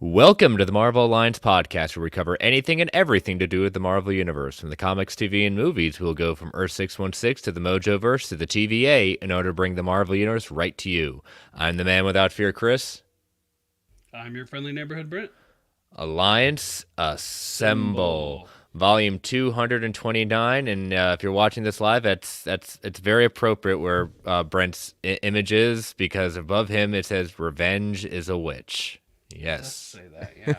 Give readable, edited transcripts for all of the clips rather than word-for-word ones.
Welcome to the Marvel Alliance podcast, where we cover anything and everything to do with the Marvel Universe. From the comics, TV, and movies, we'll go from Earth 616 to the Mojoverse to the TVA in order to bring the Marvel Universe right to you. I'm the man without fear, Chris. I'm your friendly neighborhood Brent. Alliance Assemble. Volume 229, and if you're watching this live, it's very appropriate where Brent's image is, because above him it says "Revenge is a witch." Yes. Say that, yeah.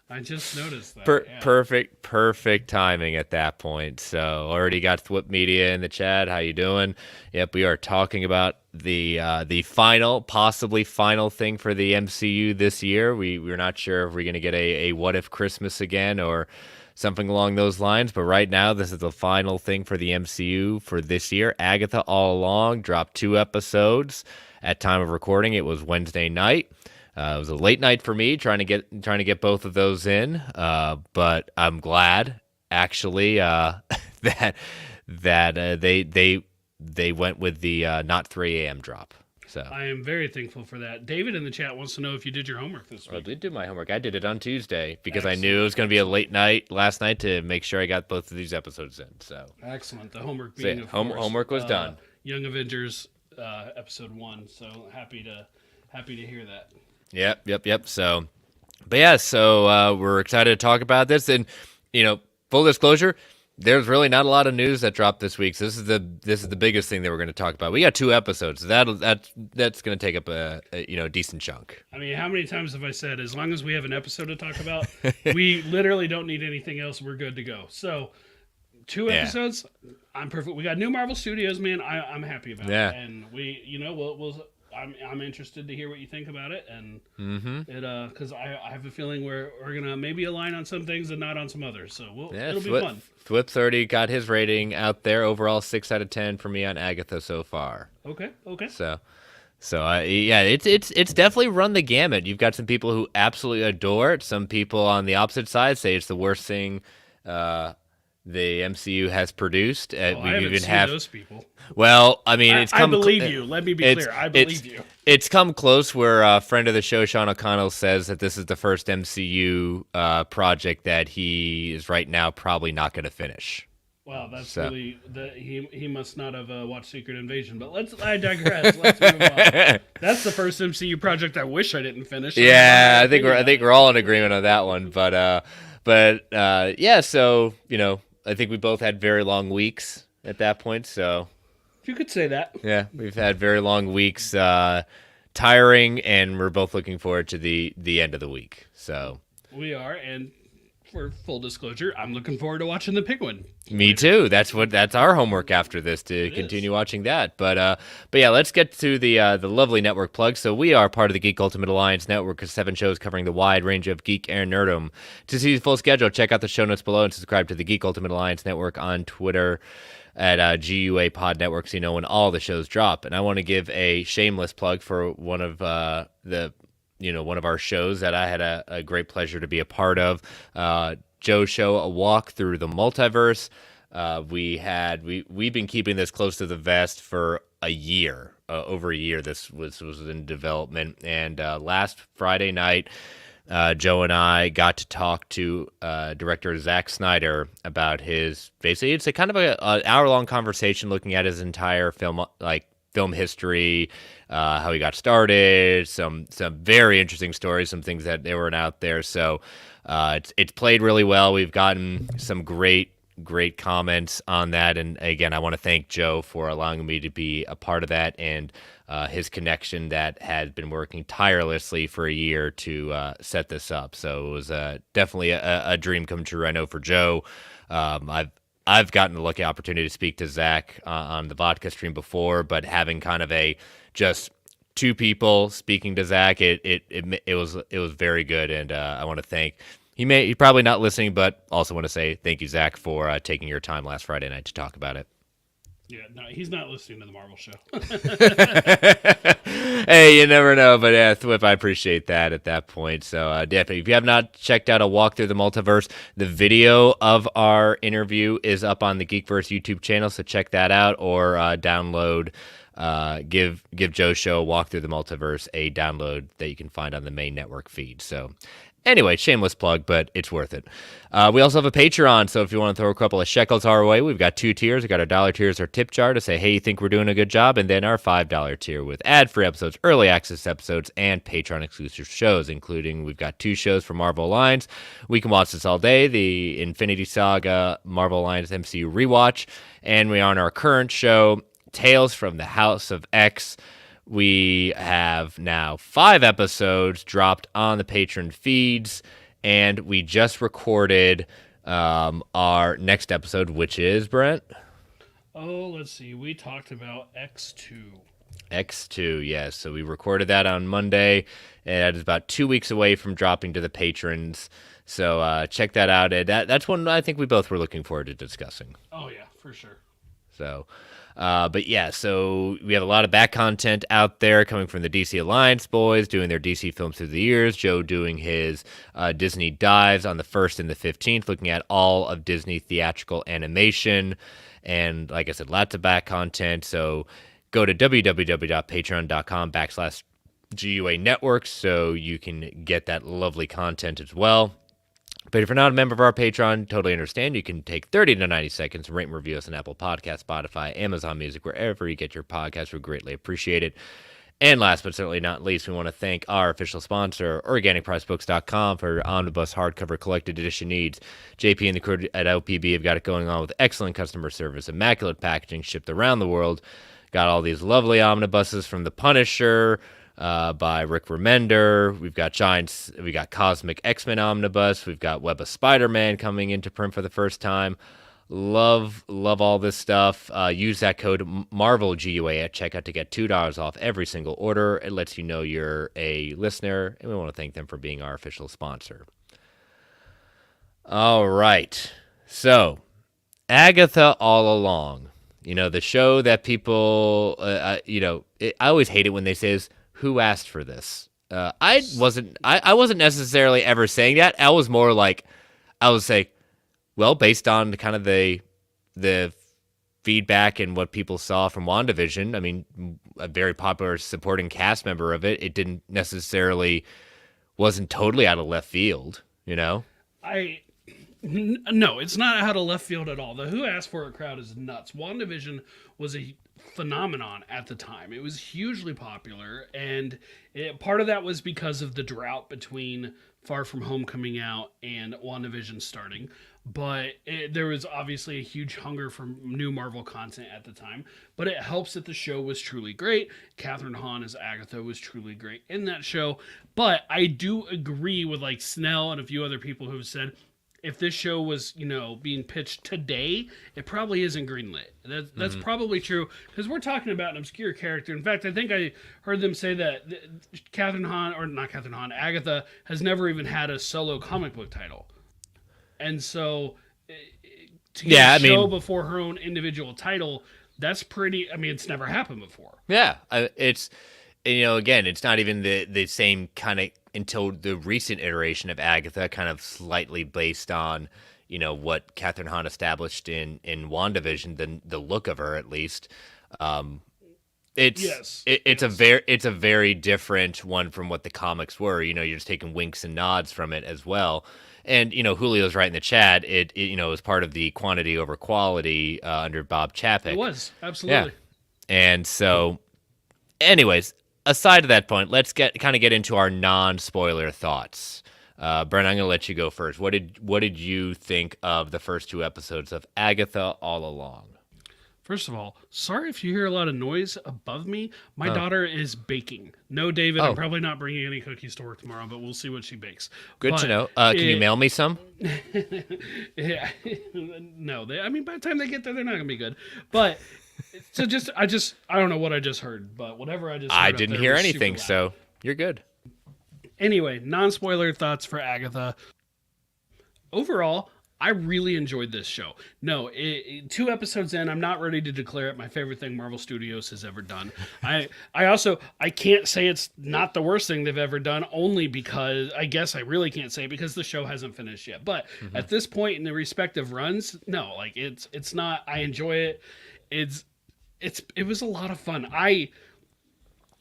I just noticed that. Yeah. Perfect timing at that point. So already got Thwip Media in the chat. How you doing? Yep, we are talking about the possibly final thing for the MCU this year. We're not sure if we're gonna get a what if Christmas again or something along those lines. But right now, this is the final thing for the MCU for this year. Agatha All Along dropped 2 episodes. At time of recording, it was Wednesday night. It was a late night for me trying to get both of those in, but I'm glad actually that they went with the not 3 a.m. drop. So I am very thankful for that. David in the chat wants to know if you did your homework this week. I did do my homework. I did it on Tuesday because I knew it was going to be a late night last night to make sure I got both of these episodes in. So excellent. The homework being homework was done. Young Avengers episode 1. So happy to hear that. Yep. So, but yeah, so we're excited to talk about this, and full disclosure, there's really not a lot of news that dropped this week. So this is the biggest thing that we're going to talk about. We got 2 episodes. That's going to take up a decent chunk. I mean, how many times have I said, as long as we have an episode to talk about, we literally don't need anything else. We're good to go. So 2 episodes, I'm perfect. We got new Marvel Studios, man. I'm happy about it, and I'm interested to hear what you think about it, and because I have a feeling we're gonna maybe align on some things and not on some others, so it'll be fun. Thwip 30 got his rating out there. Overall, 6 out of 10 for me on Agatha so far. Okay. So it's definitely run the gamut. You've got some people who absolutely adore it. Some people on the opposite side say it's the worst thing the MCU has produced. I haven't seen those people. Well, I mean, I believe you. Let me be clear. I believe you. It's come close where a friend of the show, Sean O'Connell, says that this is the first MCU project that he is right now probably not going to finish. Wow, that's really he must not have watched Secret Invasion. But I digress. Let's move on. That's the first MCU project I wish I didn't finish. Yeah, I think we're all in agreement on that one. But yeah, so I think we both had very long weeks at that point, so you could say that. Yeah, we've had very long weeks, tiring, and we're both looking forward to the end of the week. So we are, and for full disclosure, I'm looking forward to watching the Penguin. Me too. That's our homework after this, to continue watching that. But yeah, let's get to the lovely network plug. So we are part of the Geek Ultimate Alliance network of 7 shows covering the wide range of geek and nerdom. To see the full schedule, check out the show notes below and subscribe to the Geek Ultimate Alliance network on Twitter at GUA Pod Network, so you know when all the shows drop. And I want to give a shameless plug for one of one of our shows that I had a great pleasure to be a part of. Joe's show, A Walk Through the Multiverse. We've been keeping this close to the vest for a year, over a year. This was in development, and last Friday night, Joe and I got to talk to director Zack Snyder about basically it's a kind of an hour-long conversation looking at his entire film history, how he got started, some very interesting stories, some things that they weren't out there. So it's played really well. We've gotten some great comments on that, and again, I want to thank Joe for allowing me to be a part of that, and his connection that had been working tirelessly for a year to set this up. So it was definitely a dream come true, I know, for Joe. I've gotten the lucky opportunity to speak to Zach on the vodka stream before, but having kind of just 2 people speaking to Zach, it was very good, and I want to thank. He's probably not listening, but also want to say thank you, Zach, for taking your time last Friday night to talk about it. Yeah, no, he's not listening to the Marvel show. Hey, you never know, but Thwip, I appreciate that at that point. So definitely, if you have not checked out A Walk Through the Multiverse, the video of our interview is up on the Geekverse YouTube channel, so check that out, or download give Joe's show a walk through the multiverse a download that you can find on the main network feed. So anyway, shameless plug, but it's worth it. We also have a Patreon, so if you want to throw a couple of shekels our way, we've got 2 tiers. We've got our $1 tier as our tip jar to say, hey, you think we're doing a good job, and then our $5 tier with ad-free episodes, early access episodes, and Patreon-exclusive shows, including we've got 2 shows for Marvel Alliance. We can watch this all day, the Infinity Saga Marvel Alliance MCU rewatch, and we are on our current show, Tales from the House of X. We have now 5 episodes dropped on the Patreon feeds, and we just recorded our next episode, which is, Brent? Oh, let's see. We talked about X2. X2, yes. So we recorded that on Monday, and that is about 2 weeks away from dropping to the patrons. So check that out. That's one I think we both were looking forward to discussing. Oh, yeah, for sure. So... but yeah, so we have a lot of back content out there coming from the DC Alliance boys doing their DC films through the years. Joe doing his Disney dives on the 1st and the 15th, looking at all of Disney theatrical animation. And like I said, lots of back content. So go to www.patreon.com/GUA Network so you can get that lovely content as well. But if you're not a member of our Patreon, totally understand. You can take 30 to 90 seconds and rate and review us on Apple Podcasts, Spotify, Amazon Music, wherever you get your podcasts. We greatly appreciate it. And last but certainly not least, we want to thank our official sponsor, OrganicPriceBooks.com, for your omnibus hardcover collected edition needs. JP and the crew at LPB have got it going on with excellent customer service, immaculate packaging shipped around the world. Got all these lovely omnibuses from The Punisher, by Rick Remender. We've got Cosmic X-Men Omnibus. We've got Web of Spider-Man coming into print for the first time. Love all this stuff. Use that code MarvelGUA at checkout to get $2 off every single order. It lets you know you're a listener, and we want to thank them for being our official sponsor. All right. So, Agatha All Along. You know, the show that people, I always hate it when they say this, who asked for this? I wasn't necessarily ever saying that. I was more like, I would say, well, based on kind of the feedback and what people saw from WandaVision, I mean, a very popular supporting cast member of it, it wasn't totally out of left field, you know? No, it's not out of left field at all. The Who Asked For It crowd is nuts. WandaVision was a phenomenon at the time. It was hugely popular, and part of that was because of the drought between Far From Home coming out and WandaVision starting. But there was obviously a huge hunger for new Marvel content at the time. But it helps that the show was truly great. Catherine Hahn as Agatha was truly great in that show. But I do agree with like Snell and a few other people who have said, if this show was, being pitched today, it probably isn't greenlit. That's probably true, because we're talking about an obscure character. In fact, I think I heard them say that Agatha has never even had a solo comic book title. And so, to get a show before her own individual title, that's pretty, it's never happened before. Yeah, it's, again, it's not even the same kind of, until the recent iteration of Agatha, kind of slightly based on, what Catherine Hahn established in WandaVision, the look of her at least. It's a very different one from what the comics were. You're just taking winks and nods from it as well. And Julio's right in the chat. It was part of the quantity over quality under Bob Chapek. It was absolutely. Yeah. And so, anyways. Aside of that point, let's get into our non-spoiler thoughts. Brent, I'm going to let you go first. What did you think of the first 2 episodes of Agatha All Along? First of all, sorry if you hear a lot of noise above me. My daughter is baking. No, David, I'm probably not bringing any cookies to work tomorrow, but we'll see what she bakes. Good to know. Can you mail me some? Yeah. No, by the time they get there, they're not going to be good. But... So I don't know what I just heard, but whatever I just heard. I didn't hear anything, so you're good. Anyway, non-spoiler thoughts for Agatha. Overall, I really enjoyed this show. No, 2 episodes in, I'm not ready to declare it my favorite thing Marvel Studios has ever done. I can't say it's not the worst thing they've ever done, only because, I guess I really can't say it because the show hasn't finished yet. But at this point in the respective runs, no, it's not. I enjoy it. it was a lot of fun. I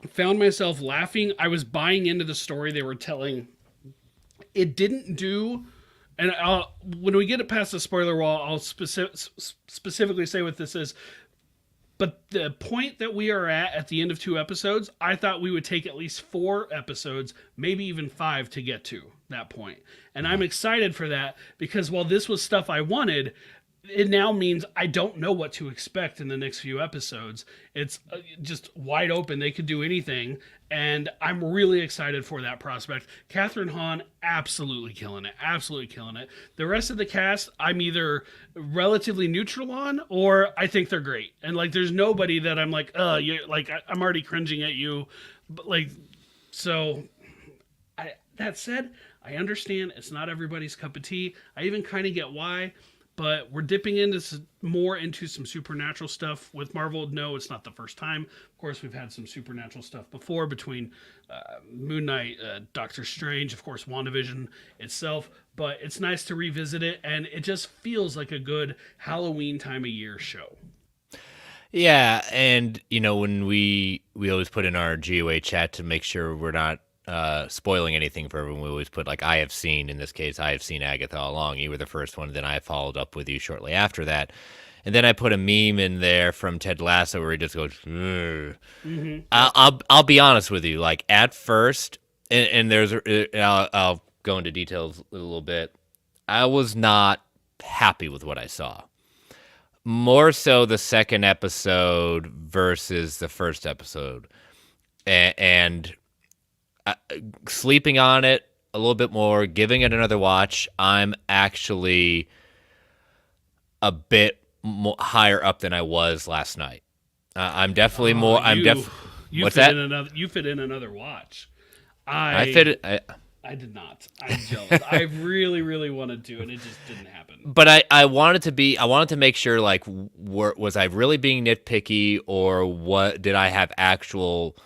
found myself laughing. I was buying into the story they were telling. It didn't do, and when we get it past the spoiler wall, I'll specifically say what this is. But the point that we are at the end of 2 episodes, I thought we would take at least 4 episodes, maybe even 5 to get to that point. And I'm excited for that because while this was stuff I wanted, it now means I don't know what to expect in the next few episodes. It's just wide open. They could do anything. And I'm really excited for that prospect. Catherine Hahn, absolutely killing it. Absolutely killing it. The rest of the cast, I'm either relatively neutral on or I think they're great. And like, there's nobody that I'm like, you're like, I'm already cringing at you. But like, so that said, I understand it's not everybody's cup of tea. I even kind of get why. But we're dipping more into some supernatural stuff with Marvel. No, it's not the first time. Of course, we've had some supernatural stuff before between Moon Knight, Doctor Strange, of course, WandaVision itself. But it's nice to revisit it, and it just feels like a good Halloween time of year show. Yeah, and when we always put in our GOA chat to make sure we're not spoiling anything for everyone, we always put like I have seen. In this case, I have seen Agatha all along. You were the first one, then I followed up with you shortly after that, and then I put a meme in there from Ted Lasso where he just goes. Mm-hmm. I'll be honest with you. Like at first, and I'll go into details a little bit. I was not happy with what I saw. More so the second episode versus the first episode, and sleeping on it a little bit more, giving it another watch, I'm actually a bit higher up than I was last night. I'm definitely more. You What's fit that? You fit in another watch. I did not. I'm jealous. I really, really wanted to, and it just didn't happen. But I wanted to make sure, like, was I really being nitpicky, or what did I have actual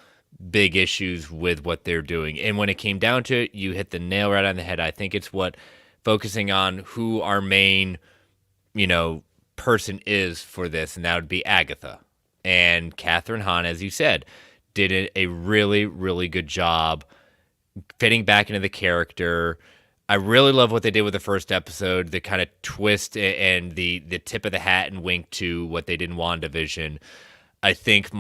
big issues with what they're doing? And when it came down to it, you hit the nail right on the head. I think it's focusing on who our main, person is for this, and that would be Agatha. And Catherine Hahn, as you said, did a really, really good job fitting back into the character. I really love what they did with the first episode, the kind of twist and the tip of the hat and wink to what they did in WandaVision. I think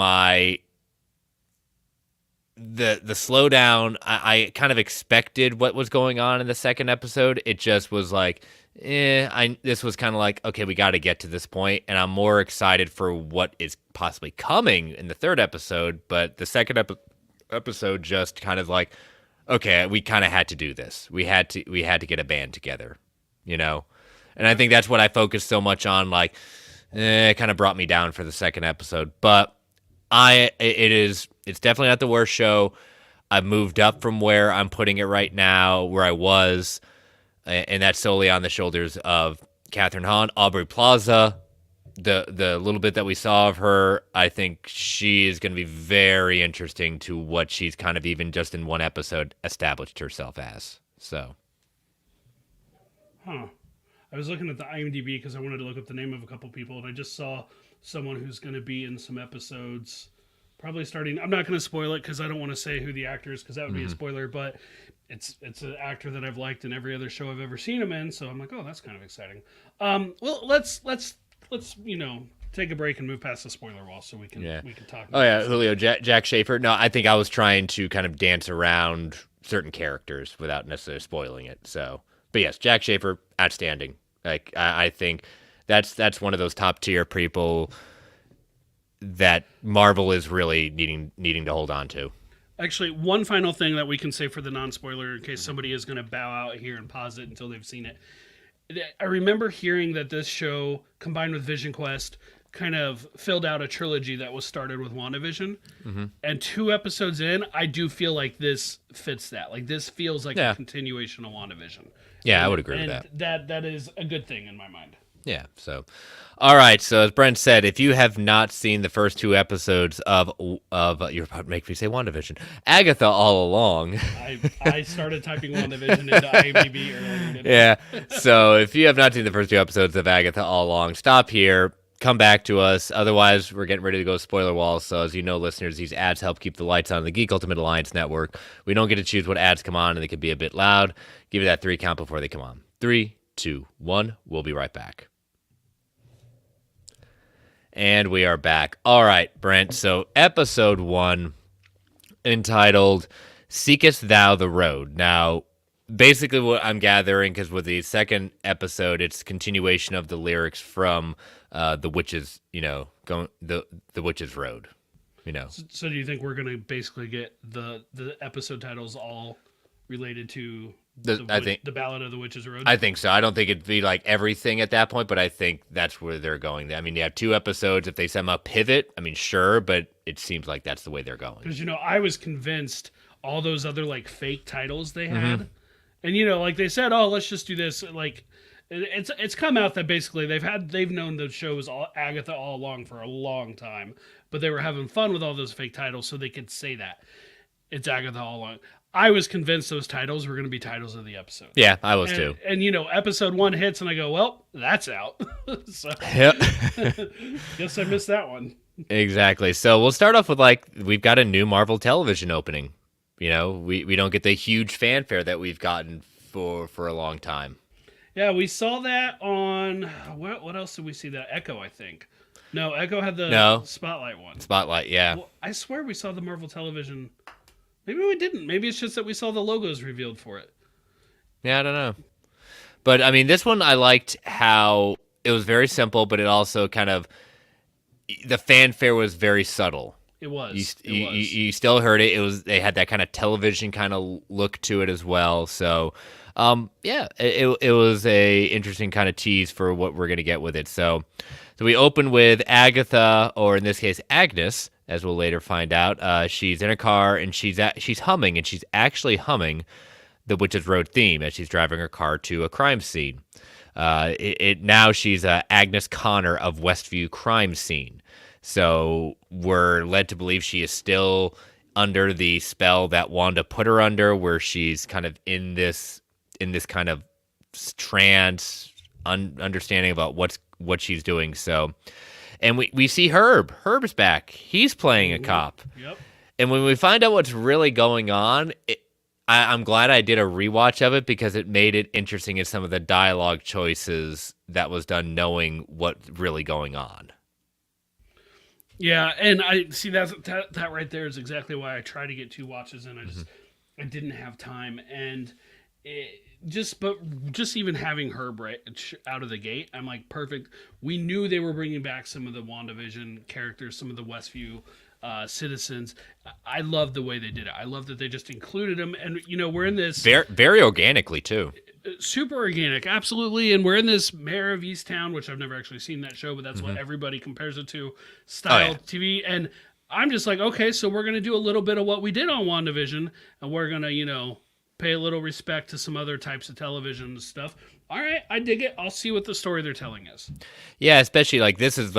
the slowdown, I kind of expected what was going on in the second episode. It just was like, this was kind of like, okay, we got to get to this point, and I'm more excited for what is possibly coming in the third episode. But the second episode just kind of like, okay, we kind of had to do this. We had to get a band together, And I think that's what I focused so much on. Like, it kind of brought me down for the second episode, but it's definitely not the worst show. I've moved up from where I'm putting it right now, where I was, and that's solely on the shoulders of Catherine Hahn. Aubrey Plaza, the little bit that we saw of her, I think she is going to be very interesting to what she's kind of even just in one episode established herself as. So, I was looking at the IMDb because I wanted to look up the name of a couple people, and I just saw someone who's going to be in some episodes, probably starting. I'm not going to spoil it because I don't want to say who the actor is because that would be a spoiler. But it's an actor that I've liked in every other show I've ever seen him in, so I'm like, oh, that's kind of exciting. Well, let's take a break and move past the spoiler wall so we can talk. Oh yeah, Julio, Jack Schaefer. No, I think I was trying to kind of dance around certain characters without necessarily spoiling it. So, but yes, Jack Schaefer, outstanding. Like I think that's one of those top tier people that Marvel is really needing to hold on to. Actually, one final thing that we can say for the non-spoiler in case somebody is going to bow out here and pause it until they've seen it. I remember hearing that this show, combined with Vision Quest, kind of filled out a trilogy that was started with WandaVision. Mm-hmm. And 2 episodes in, I do feel like this fits that. Like, this feels like a continuation of WandaVision. Yeah, I would agree with that. That is a good thing in my mind. Yeah, so... All right, so as Brent said, if you have not seen the first 2 episodes of you're about to make me say WandaVision, Agatha all along. I started typing WandaVision into IMDb earlier today. Yeah, so if you have not seen the first 2 episodes of Agatha all along, stop here, come back to us. Otherwise, we're getting ready to go spoiler wall. So as you know, listeners, these ads help keep the lights on the Geek Ultimate Alliance Network. We don't get to choose what ads come on, and they can be a bit loud. Give it that 3 count before they come on. 3, 2, 1. We'll be right back. And we are back. All right, Brent. So episode 1, entitled Seekest Thou the Road. Now, basically what I'm gathering, because with the second episode, it's continuation of the lyrics from the Witch's, going the Witch's Road. So do you think we're gonna basically get the episode titles all related to the Ballad of the Witch's Road? I think so. I don't think it'd be like everything at that point, but I think that's where they're going. I mean, you have 2 episodes. If they somehow pivot, I mean, sure, but it seems like that's the way they're going. Because I was convinced all those other like fake titles they had, and like they said, oh, let's just do this. Like it's come out that basically they've known the show was Agatha all along for a long time, but they were having fun with all those fake titles so they could say that it's Agatha all along. I was convinced those titles were going to be titles of the episode. Yeah, I was too. And episode 1 hits, and I go, well, that's out. So, yep. Guess I missed that one. Exactly. So we'll start off with we've got a new Marvel television opening. We don't get the huge fanfare that we've gotten for a long time. Yeah, we saw that on what else did we see? That Echo, I think. No, Echo had the Spotlight one. Spotlight, yeah. Well, I swear we saw the Marvel television. Maybe we didn't. Maybe it's just that we saw the logos revealed for it. Yeah, I don't know. But, I mean, this one I liked how it was very simple, but it also kind of, the fanfare was very subtle. It was. You still heard it. They had that kind of television kind of look to it as well. So, it was a interesting kind of tease for what we're going to get with it. So we open with Agatha, or in this case, Agnes, as we'll later find out. She's in a car, and she's humming, and she's actually humming the Witch's Road theme as she's driving her car to a crime scene. Now she's Agnes Connor of Westview Crime Scene. So we're led to believe she is still under the spell that Wanda put her under, where she's kind of in this kind of trance, understanding about what she's doing. So, and we see Herb. Herb's back. He's playing a cop. Yep. And when we find out what's really going on, I'm glad I did a rewatch of it, because it made it interesting in some of the dialogue choices that was done, knowing what's really going on. Yeah, and I see that right there is exactly why I try to get 2 watches in. I didn't have time, and just even having Herb right out of the gate, I'm like, perfect. We knew they were bringing back some of the WandaVision characters, some of the Westview citizens. I love the way they did it. I love that they just included them, and we're in this very organically too. Super organic, absolutely. And we're in this Mayor of Easttown, which I've never actually seen that show, but that's what everybody compares it to, style TV. And I'm just like, okay, so we're going to do a little bit of what we did on WandaVision, and we're going to, pay a little respect to some other types of television stuff. All right, I dig it. I'll see what the story they're telling us. Yeah, especially this is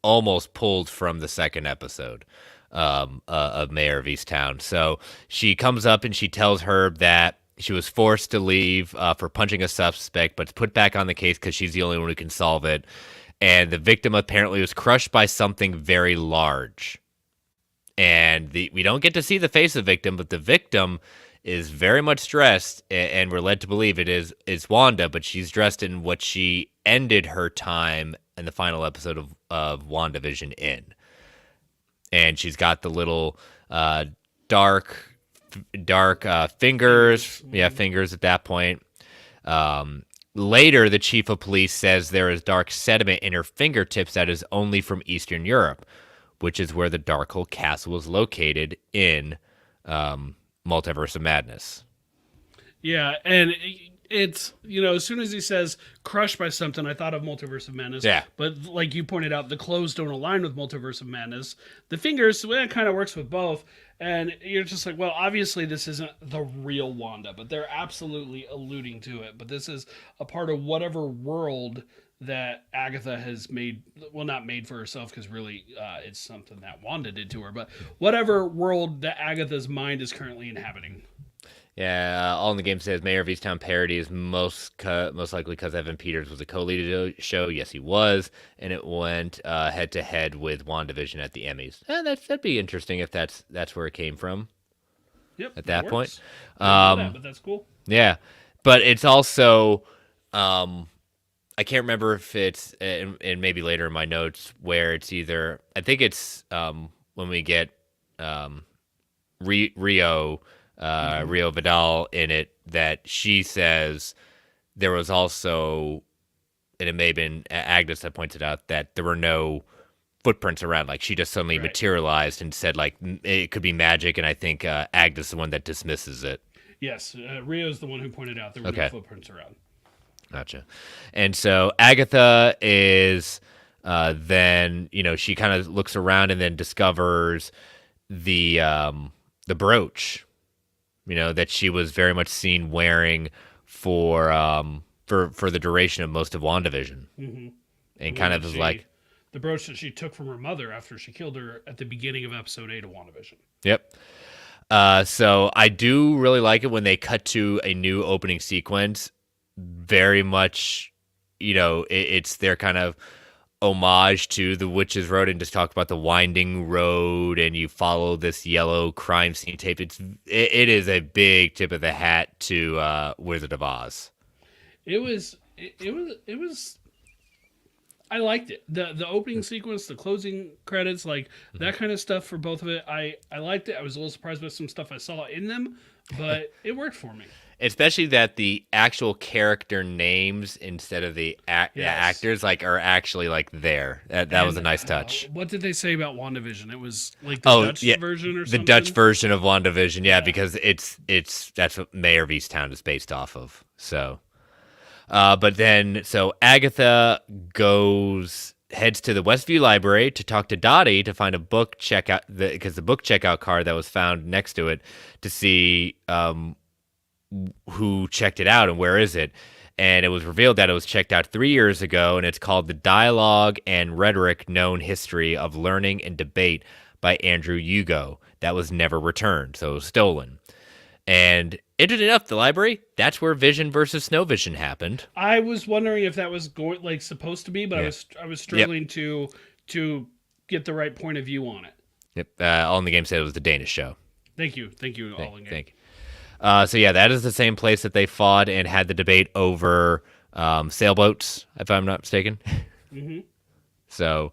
almost pulled from the second episode of Mayor of Easttown. So she comes up and she tells Herb that she was forced to leave for punching a suspect, but put back on the case because she's the only one who can solve it. And the victim apparently was crushed by something very large. And we don't get to see the face of the victim, but the victim is very much dressed, and we're led to believe it's Wanda, but she's dressed in what she ended her time in the final episode of WandaVision in. And she's got the little dark fingers. Yeah, fingers at that point. Later, the chief of police says there is dark sediment in her fingertips that is only from Eastern Europe, which is where the Darkhold Castle is located in Multiverse of Madness. Yeah, and it's, as soon as he says crushed by something, I thought of Multiverse of Madness. Yeah. But like you pointed out, the clothes don't align with Multiverse of Madness. The fingers, it kind of works with both. And you're just like, well, obviously this isn't the real Wanda, but they're absolutely alluding to it. But this is a part of whatever world that Agatha has made, well, not made for herself, because really it's something that Wanda did to her, but whatever world that Agatha's mind is currently inhabiting. Yeah, all in the game says Mayor of Easttown parody is most likely because Evan Peters was a co-lead of the show. Yes, he was, and it went head to head with WandaVision at the Emmys. That'd be interesting if that's where it came from. Yep, at that point. I know that, but that's cool. Yeah, but it's also I can't remember if it's and maybe later in my notes where it's either I think it's when we get Rio Rio Vidal in it that she says there was also, and it may have been Agnes that pointed out that there were no footprints around. Like she just suddenly materialized and said like it could be magic, and I think Agnes is the one that dismisses it. Yes, Rio's the one who pointed out there were no footprints around. Gotcha. And so Agatha is then she kind of looks around and then discovers the brooch, that she was very much seen wearing for the duration of most of WandaVision, and kind of is like the brooch that she took from her mother after she killed her at the beginning of episode 8 of WandaVision. Yep. So I do really like it when they cut to a new opening sequence. Very much, it's their kind of homage to the Witch's Road and just talk about the winding road and you follow this yellow crime scene tape. It is a big tip of the hat to Wizard of Oz. It was I liked it. The opening sequence, the closing credits, like that kind of stuff for both of it. I liked it. I was a little surprised by some stuff I saw in them, but it worked for me. Especially that the actual character names instead of the actors are actually there. That was a nice touch. What did they say about WandaVision? It was like the Dutch version or something? The Dutch version of WandaVision, yeah, because that's what Mayor of Easttown is based off of. So, but then Agatha heads to the Westview Library to talk to Dottie to find a book checkout because the book checkout card that was found next to it to see who checked it out and where is it. And it was revealed that it was checked out 3 years ago, and it's called The Dialogue and Rhetoric Known History of Learning and Debate by Andrew Hugo. That was never returned, so it was stolen. And interesting enough, the library, that's where Vision versus Snow Vision happened. I was wondering if that was supposed to be, but I was struggling to get the right point of view on it. Yep. All in the Game said it was the Danish show. Thank you, All in Game. Thank you. So yeah, that is the same place that they fought and had the debate over sailboats, if I'm not mistaken. Mm-hmm. So,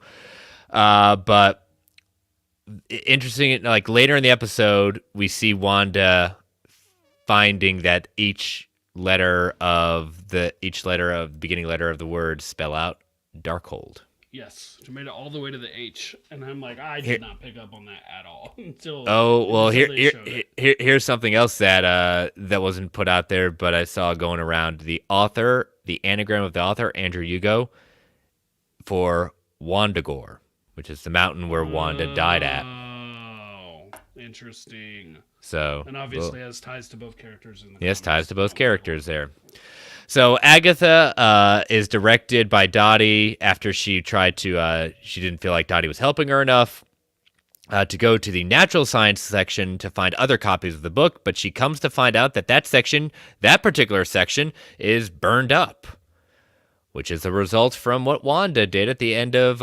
but interesting, like later in the episode, we see Wanda finding that each letter of the beginning letter of the word spell out Darkhold. Yes, she made it all the way to the H, and I'm like, I did not pick up on that at all until. Here's something else that wasn't put out there, but I saw going around. The anagram of the author, Andrew Hugo, for Wandagore, which is the mountain where Wanda died at. Oh, interesting. So, and obviously has ties to both characters in the comics. Ties to both characters there. So Agatha is directed by Dottie after she tried to, she didn't feel like Dottie was helping her enough, to go to the natural science section to find other copies of the book, but she comes to find out that that particular section is burned up, which is the result from what Wanda did at the end of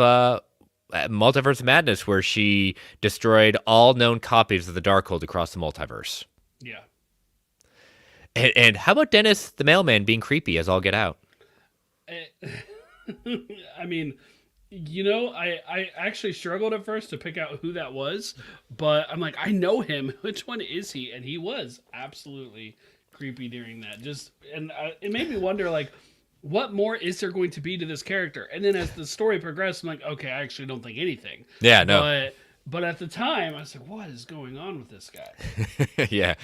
Multiverse Madness, where she destroyed all known copies of the Darkhold across the multiverse. Yeah. And how about Dennis the mailman being creepy as all get out? I mean, I actually struggled at first to pick out who that was, but I'm like, I know him. Which one is he? And he was absolutely creepy during that. It made me wonder, like, what more is there going to be to this character? And then as the story progressed, I'm like, okay, I actually don't think anything. Yeah, no. But at the time, I was like, what is going on with this guy? Yeah.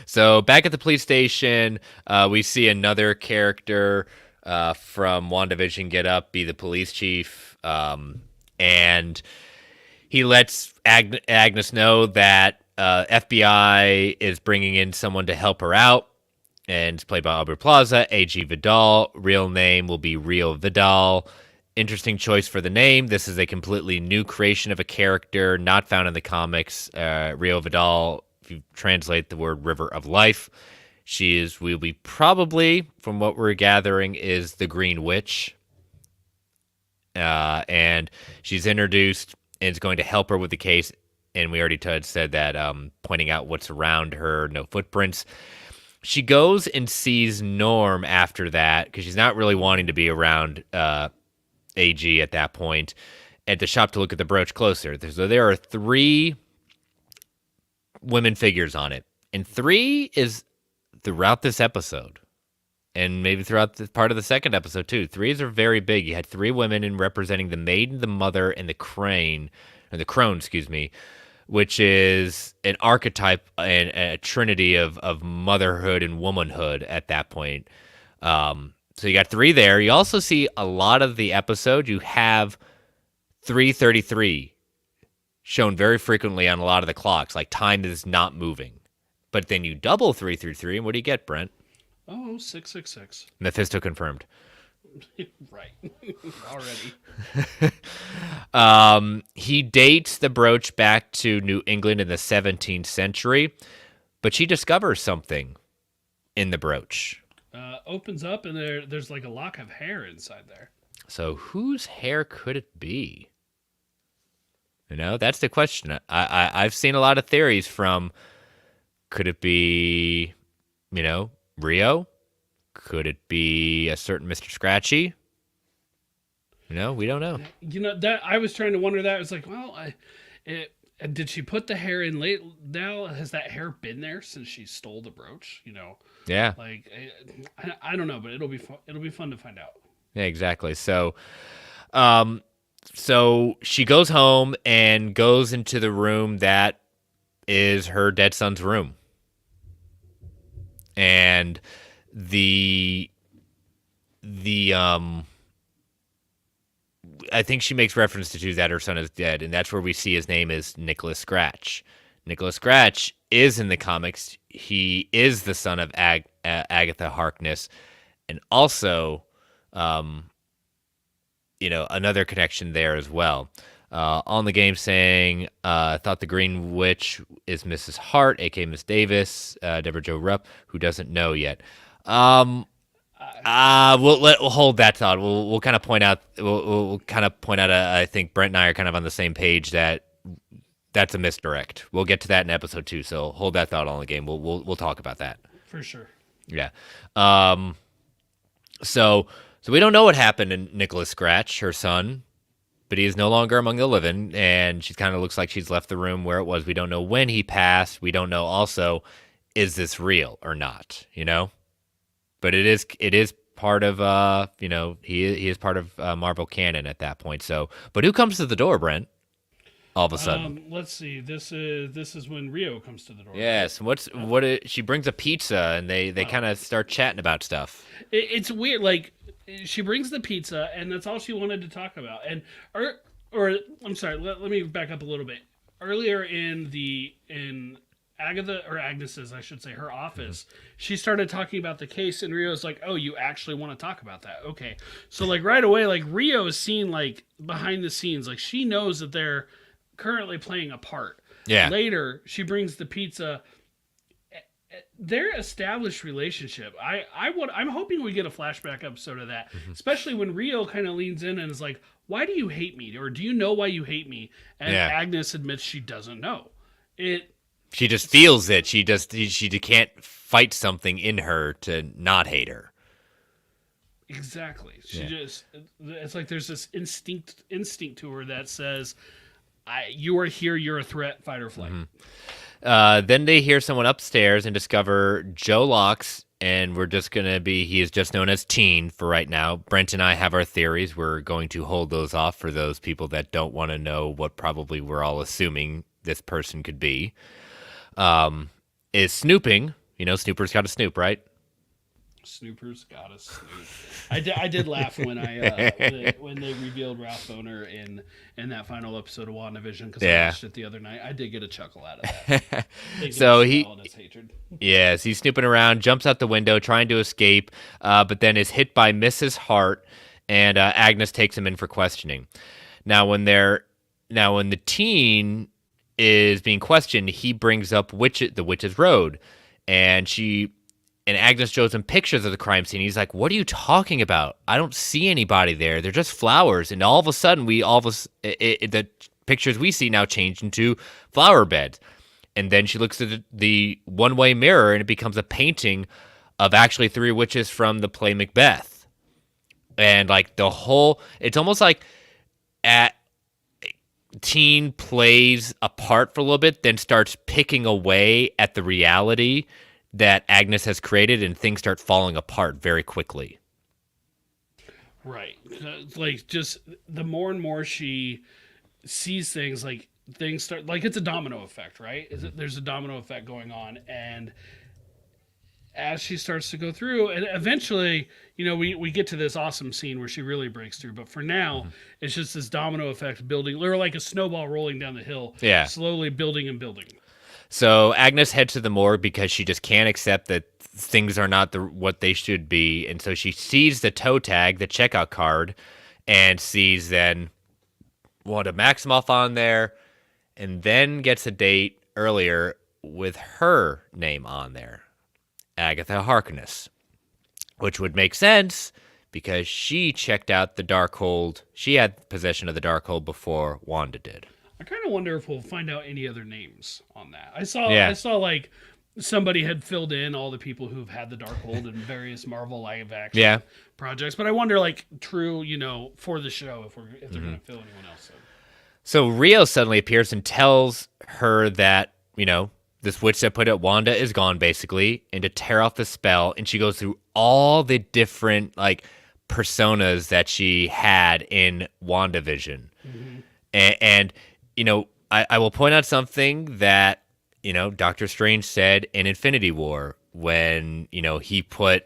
So back at the police station, we see another character from WandaVision get up, be the police chief. And he lets Agnes know that FBI is bringing in someone to help her out. And it's played by Aubrey Plaza, A.G. Vidal. Real name will be Rio Vidal. Interesting choice for the name. This is a completely new creation of a character not found in the comics. Rio Vidal, if you translate the word River of Life, will be probably, from what we're gathering, is the Green Witch. And she's introduced and is going to help her with the case. And we already said that, pointing out what's around her, no footprints. She goes and sees Norm after that because she's not really wanting to be around AG at that point at the shop to look at the brooch closer. So there are 3 women figures on it. And 3 is throughout this episode. And maybe throughout the part of the second episode, too. 3s are very big. You had 3 women in representing the maiden, the mother, and the crone, which is an archetype and a trinity of motherhood and womanhood at that point. So you got 3 there. You also see a lot of the episode. You have 3:33 shown very frequently on a lot of the clocks, like time is not moving. But then you double 333, and what do you get, Brent? Oh, 666. Mephisto confirmed. Right. Already. He dates the brooch back to New England in the 17th century, but she discovers something in the brooch. Opens up, and there's like a lock of hair inside there. So whose hair could it be? That's the question. I've seen a lot of theories from, could it be, Rio? Could it be a certain Mr. Scratchy? We don't know. That I was trying to wonder that. I was like, well, did she put the hair in late now? Has that hair been there since she stole the brooch? Yeah. Like, I don't know, but it'll be fun. It'll be fun to find out. Yeah, exactly. So, so she goes home and goes into the room that is her dead son's room. And I think she makes reference to that her son is dead, and that's where we see his name is Nicholas Scratch. Nicholas Scratch is in the comics. He is the son of Agatha Harkness, and also, another connection there as well. On the game saying, thought the Green Witch is Mrs. Hart, aka Miss Davis, Deborah Jo Rupp, who doesn't know yet. We'll hold that thought. We'll kind of point out. We'll kind of point out. I think Brent and I are kind of on the same page that that's a misdirect. We'll get to that in episode 2. So hold that thought on the game. We'll talk about that for sure. Yeah. So we don't know what happened to Nicholas Scratch, her son. But he is no longer among the living, and she kind of looks like she's left the room where it was. We don't know when he passed. We don't know also, is this real or not, But it is part of, he is part of Marvel canon at that point. So, but who comes to the door, Brent, all of a sudden? Let's see. This is when Rio comes to the door. Yes. She brings a pizza, and they kind of start chatting about stuff. It's weird, like, she brings the pizza, and that's all she wanted to talk about. And or I'm sorry, let me back up a little bit. Earlier in Agatha, or Agnes's, I should say, her office, she started talking about the case, and Rio's like, "Oh, you actually want to talk about that? Okay." So like right away, like Rio is seen like behind the scenes, like she knows that they're currently playing a part. Yeah. Later, she brings the pizza. Their established relationship, I'm hoping we get a flashback episode of that, especially when Rio kind of leans in and is like, "Why do you hate me?" Or "Do you know why you hate me?" And Agnes admits she doesn't know. She just feels it. She can't fight something in her to not hate her. Exactly. It's like there's this instinct to her that says, "You are here. You're a threat. Fight or flight." Then they hear someone upstairs and discover Joe Locks, and he is just known as Teen for right now. Brent and I have our theories. We're going to hold those off for those people that don't want to know what probably we're all assuming this person could be. Is snooping. Snoopers got to snoop, right? Snoopers gotta snoop. I did laugh when when they revealed Ralph Boner in that final episode of WandaVision, because I watched it the other night. I did get a chuckle out of that. So he's snooping around, jumps out the window, trying to escape, but then is hit by Mrs. Hart, and Agnes takes him in for questioning. Now when the teen is being questioned, he brings up the Witch's Road, and and Agnes shows him pictures of the crime scene. He's like, "What are you talking about? I don't see anybody there. They're just flowers." And all of a sudden, the pictures we see now change into flower beds. And then she looks at the one-way mirror, and it becomes a painting of actually three witches from the play Macbeth. And like it's almost like teen plays apart for a little bit, then starts picking away at the reality that Agnes has created, and things start falling apart very quickly. Right. Like, just the more and more she sees things, like, things start, like, it's a domino effect, right? There's a domino effect going on, and as she starts to go through, and eventually, we get to this awesome scene where she really breaks through, but for now, it's just this domino effect building, or like a snowball rolling down the hill, slowly building and building. So Agnes heads to the morgue because she just can't accept that things are not what they should be. And so she sees the toe tag, the checkout card, and sees then Wanda Maximoff on there, and then gets a date earlier with her name on there, Agatha Harkness, which would make sense because she checked out the Darkhold. She had possession of the Darkhold before Wanda did. I kind of wonder if we'll find out any other names on that. I saw like somebody had filled in all the people who've had the Darkhold in various Marvel live action projects, but I wonder, like, true, for the show, if they're going to fill anyone else in. So Rio suddenly appears and tells her that, this witch that put out Wanda is gone, basically, and to tear off the spell. And she goes through all the different, like, personas that she had in WandaVision. And I will point out something that, Doctor Strange said in Infinity War when, he put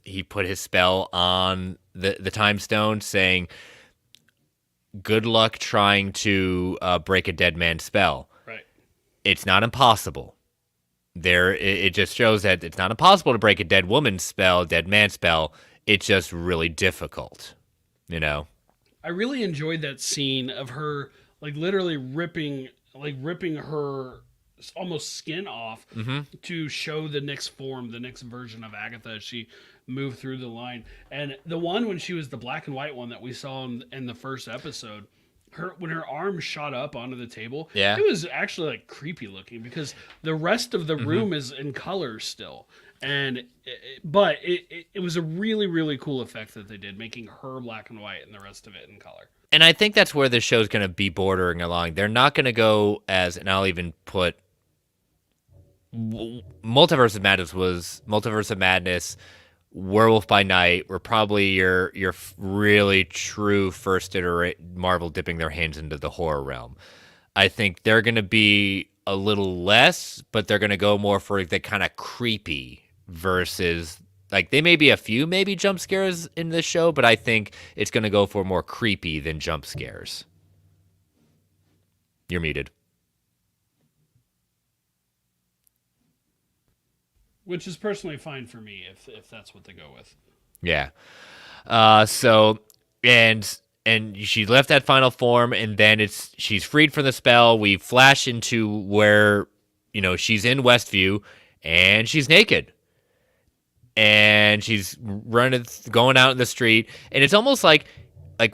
his spell on the Time Stone, saying, "Good luck trying to break a dead man's spell." Right. It's not impossible. It just shows that it's not impossible to break a dead woman's spell, dead man's spell. It's just really difficult, I really enjoyed that scene of her, like, literally ripping her almost skin off to show the next form, the next version of Agatha as she moved through the line. And the one when she was the black and white one that we saw in the first episode, when her arm shot up onto the table, it was actually, like, creepy looking because the rest of the room is in color still. And but it was a really, really cool effect that they did, making her black and white and the rest of it in color. And I think that's where the show's going to be bordering along. They're not going to go and I'll even put Multiverse of Madness, Werewolf by Night were probably your really true first Marvel dipping their hands into the horror realm. I think they're going to be a little less, but they're going to go more for the kind of creepy versus, like, they may be a few maybe jump scares in this show, but I think it's going to go for more creepy than jump scares. You're muted. Which is personally fine for me if that's what they go with. Yeah. So she left that final form, and then she's freed from the spell. We flash into where, she's in Westview, and she's naked. And she's going out in the street, and it's almost like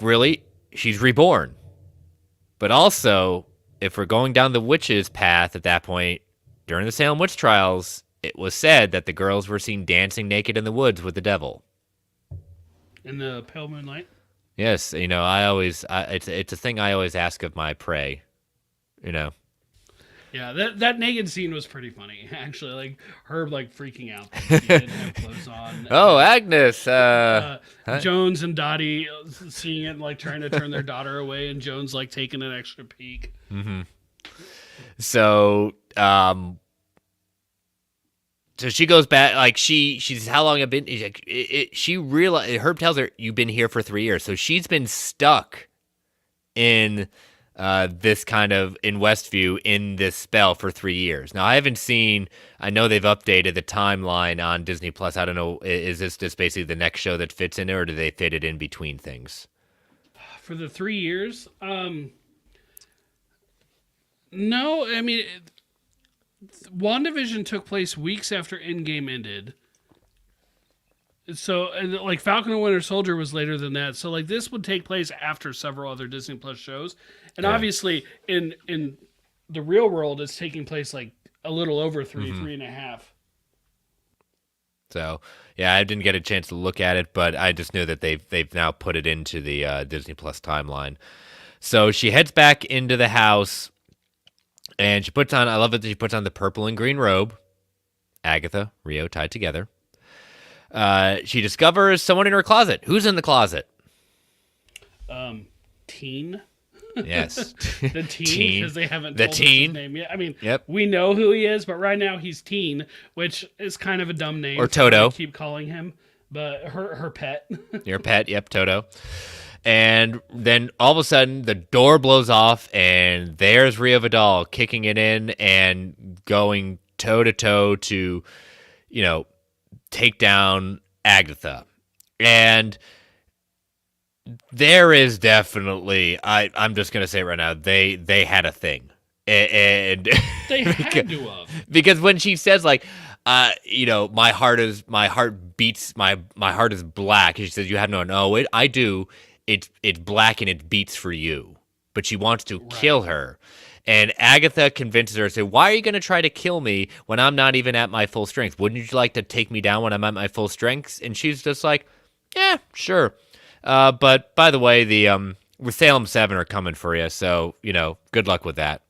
really, she's reborn. But also, if we're going down the witch's path at that point, during the Salem witch trials, it was said that the girls were seen dancing naked in the woods with the devil. In the pale moonlight? Yes, it's a thing I always ask of my prey, Yeah, that naked scene was pretty funny, actually. Like, her, like, freaking out that she didn't have clothes on. Oh, Agnes! Jones and Dottie seeing it and, like, trying to turn their daughter away, and Jones, like, taking an extra peek. Mm-hmm. So, so she goes back, like, she's how long I've been, she realized, Herb tells her, you've been here for 3 years. So she's been stuck in this kind of, in Westview, in this spell for 3 years. Now, I know they've updated the timeline on Disney Plus. I don't know, is this just basically the next show that fits in there, or do they fit it in between things? For the 3 years? No, I mean, WandaVision took place weeks after Endgame ended, So, and like Falcon and Winter Soldier was later than that. So, like this would take place after several other Disney Plus shows, and Yeah. obviously in the real world, it's taking place like a little over three, Mm-hmm. 3.5. So yeah, I didn't get a chance to look at it, but I just knew that they've now put it into the Disney Plus timeline. So she heads back into the house, and she puts on. I love it that she puts on the purple and green robe. Agatha, Rio tied together. She discovers someone in her closet. Who's in the closet? Teen. Yes, The teen, because they haven't the told us teen. his name yet. I mean, Yep. we know who he is, but right now he's Teen, which is kind of a dumb name. Or so Toto. I keep calling him, but her pet. Your pet. Yep, Toto. And then all of a sudden, the door blows off, and there's Rio Vidal kicking it in and going toe to toe to, take down Agatha. And there is definitely, I'm just gonna say it right now, they had a thing, and They had to have. because when she says like, my heart beats, my heart is black, and she says you have no, I do, it's black and it beats for you, but she wants to kill her. And Agatha convinces her to say, why are you going to try to kill me when I'm not even at my full strength? Wouldn't you like to take me down when I'm at my full strength? And she's just like, yeah, sure. But by the way, the Salem 7 are coming for you, so, good luck with that.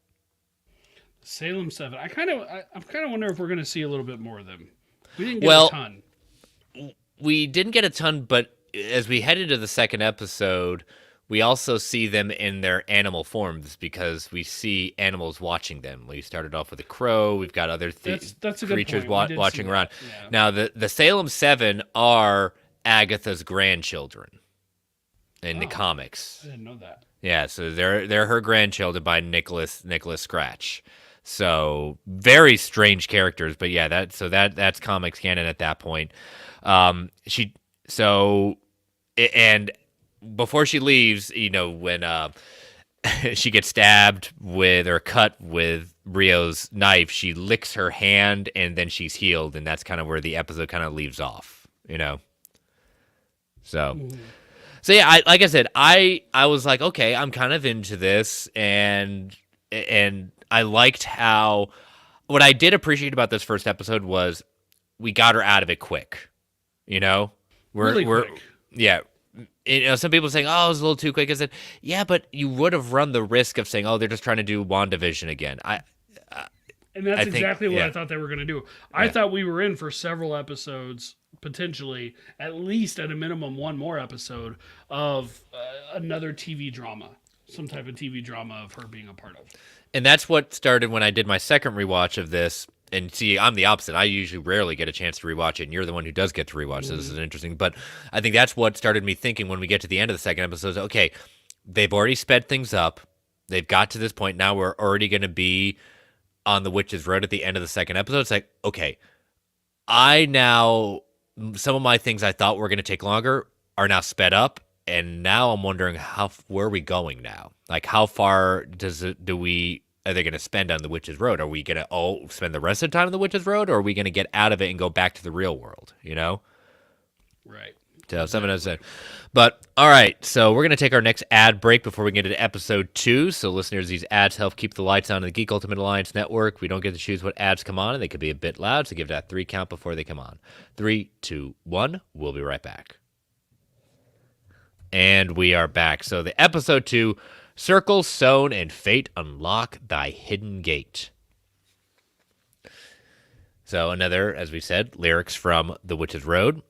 Salem 7. I'm kind of wondering if we're going to see a little bit more of them. We didn't get Well, a ton. We didn't get a ton, but as we head into the second episode, we also see them in their animal forms because we see animals watching them. We started off with a crow. We've got other That's a good creatures point. We did watching see around. that. Yeah. Now, the Salem 7 are Agatha's grandchildren in the comics. I didn't know that. Yeah, so they're her grandchildren by Nicholas Scratch. So very strange characters, but yeah, that's comics canon at that point. And before she leaves, when she gets stabbed with or cut with Rio's knife, she licks her hand and then she's healed, and that's kind of where the episode kind of leaves off, So, so yeah, like I said, I was like, okay, I'm kind of into this, and I liked how what I did appreciate about this first episode was we got her out of it quick. We're quick. Yeah. Some people saying, "Oh, it was a little too quick." I said, "Yeah, but you would have run the risk of saying, oh, they're just trying to do WandaVision again." And that's exactly what yeah. I thought they were going to do. I thought we were in for several episodes, potentially, at least at a minimum, one more episode of another TV drama, some type of TV drama of her being a part of. And that's what started when I did my second rewatch of this. And see, I'm the opposite. I usually rarely get a chance to rewatch it, and you're the one who does get to rewatch. So this is interesting. But I think that's what started me thinking when we get to the end of the second episode. Is, okay, they've already sped things up. They've got to this point. Now we're already going to be on the Witch's Road at the end of the second episode. It's like, okay, some of my things I thought were going to take longer are now sped up. And now I'm wondering where are we going now? Like, how far are they going to spend on the Witch's Road? Are we going to spend the rest of the time on the Witch's Road, or are we going to get out of it and go back to the real world? Right. So something I said. But all right, so we're going to take our next ad break before we get into episode 2. So listeners, these ads help keep the lights on in the Geek Ultimate Alliance Network. We don't get to choose what ads come on, and they could be a bit loud, so give that 3 count before they come on. 3, 2, 1. We'll be right back. And we are back. So the episode 2, Circle Sown and Fate Unlock Thy Hidden Gate. So another, as we said, lyrics from The Witch's Road.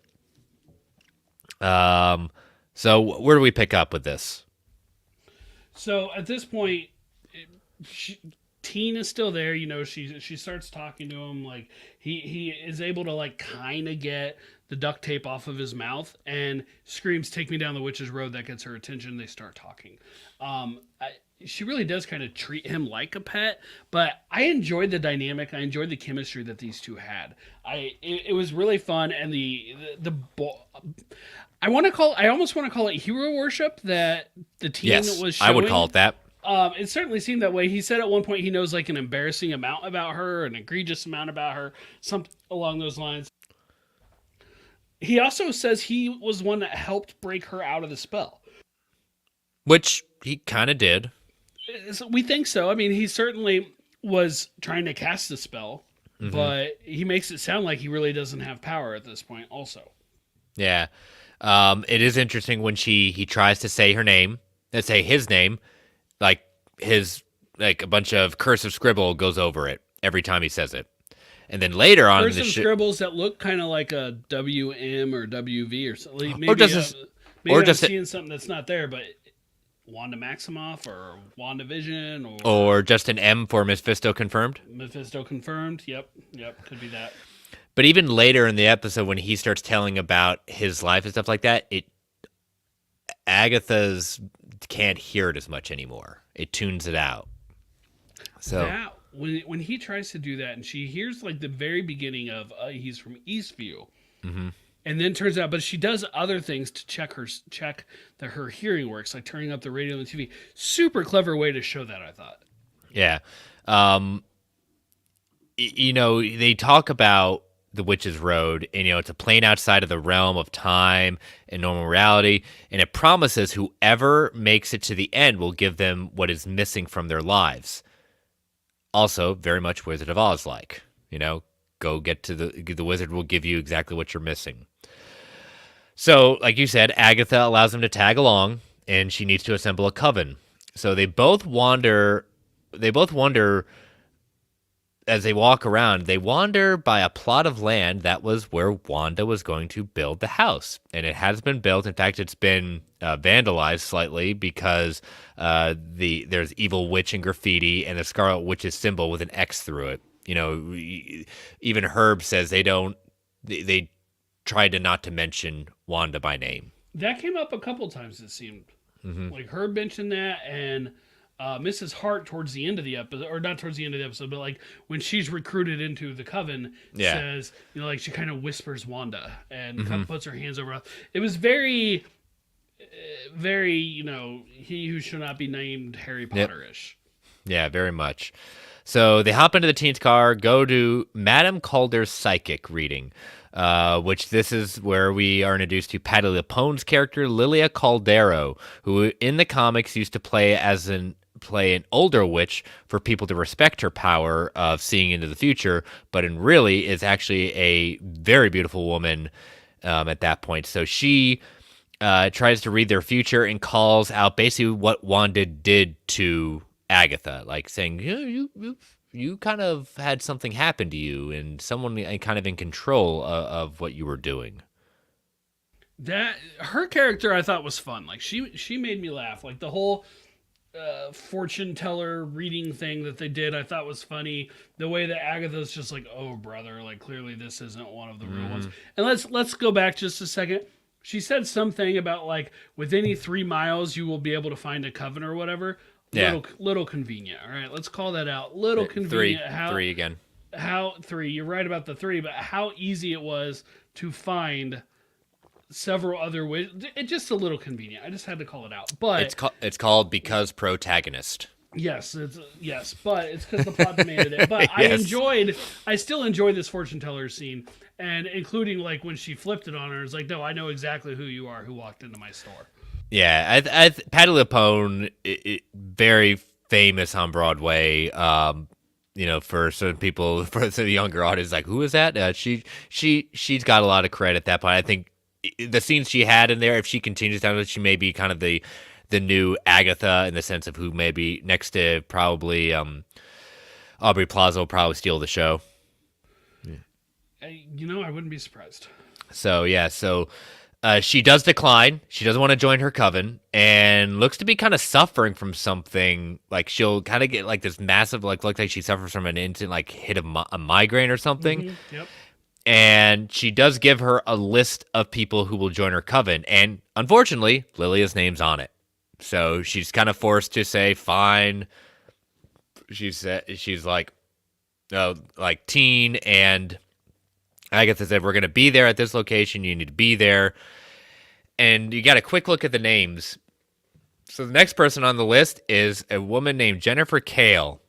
So where do we pick up with this? So at this point, Teen is still there. She starts talking to him. Like he is able to like kind of get the duct tape off of his mouth and screams, "Take me down the Witch's Road." That gets her attention. They start talking. She really does kind of treat him like a pet, but I enjoyed the dynamic. I enjoyed the chemistry that these two had. It was really fun, and I almost want to call it hero worship that the teen was showing. I would call it that. It certainly seemed that way. He said at one point he knows like an embarrassing amount about her, an egregious amount about her, something along those lines. He also says he was one that helped break her out of the spell. Which he kind of did. So we think so. I mean, he certainly was trying to cast the spell, but he makes it sound like he really doesn't have power at this point also. Yeah. It is interesting when he tries to say her name, let's say his name, like a bunch of cursive scribble goes over it every time he says it. And then later on in the scribbles that look kind of like a WM or WV or something. Maybe, I'm seeing something that's not there, but Wanda Maximoff or WandaVision or just an M for Mephisto confirmed. Mephisto confirmed. Yep, could be that. But even later in the episode, when he starts telling about his life and stuff like that, Agatha's can't hear it as much anymore. It tunes it out. So when he tries to do that, and she hears like the very beginning of he's from Eastview, and then turns out, but she does other things to check that her hearing works, like turning up the radio and the TV. Super clever way to show that, I thought. Yeah, they talk about the Witch's Road, and it's a plane outside of the realm of time and normal reality, and it promises whoever makes it to the end will give them what is missing from their lives. Also, very much Wizard of Oz like. Go get to the wizard will give you exactly what you're missing. So, like you said, Agatha allows him to tag along, and she needs to assemble a coven. So they both wander as they walk around. They wander by a plot of land that was where Wanda was going to build the house. And it has been built. In fact, it's been vandalized slightly because there's evil witch and graffiti and the Scarlet Witch's symbol with an X through it. Even Herb says they tried to not to mention Wanda by name. That came up a couple times, it seemed. Like Herb mentioned that, and Mrs. Hart towards the end of the episode, or not towards the end of the episode, but like when she's recruited into the coven, says, like she kind of whispers Wanda and puts her hands over her. It was very, very, he who shall not be named Harry Potter-ish. Yeah, very much. So they hop into the teen's car, go to Madame Calder's psychic reading, which this is where we are introduced to Patti LuPone's character, Lilia Caldero, who in the comics used to play an older witch for people to respect her power of seeing into the future, but really is actually a very beautiful woman at that point. So she tries to read their future and calls out basically what Wanda did to Agatha, like saying, you kind of had something happen to you and someone kind of in control of what you were doing. That her character I thought was fun. Like she made me laugh. Like the whole fortune teller reading thing that they did, I thought was funny. The way that Agatha's just like, oh brother, like clearly this isn't one of the real ones. And let's go back just a second. She said something about like with any 3 miles you will be able to find a coven or whatever. Little convenient. All right, let's call that out. Little convenient. Three again. How 3? You're right about the 3, but how easy it was to find several other ways. It's just a little convenient. I just had to call it out. But it's called Because Protagonist. Yes, but it's because the plot demanded it. But yes. I still enjoyed this fortune teller scene, and including like when she flipped it on her. It's like, no, I know exactly who you are, who walked into my store. Yeah, Patti LuPone, very famous on Broadway. For certain people, for the younger audience, like, who is that? She's got a lot of credit at that point. I think the scenes she had in there, if she continues down with it, she may be kind of the new Agatha in the sense of who may be next to probably Aubrey Plaza will probably steal the show. Yeah. I wouldn't be surprised. So she does decline. She doesn't want to join her coven and looks to be kind of suffering from something. Like she'll kind of get like this massive, like looks like she suffers from an instant like hit of a migraine or something. Yep. And she does give her a list of people who will join her coven. And unfortunately, Lilia's name's on it. So she's kind of forced to say, fine. She's like, no, like teen, and Agatha said, we're going to be there at this location. You need to be there. And you got a quick look at the names. So the next person on the list is a woman named Jennifer Kale,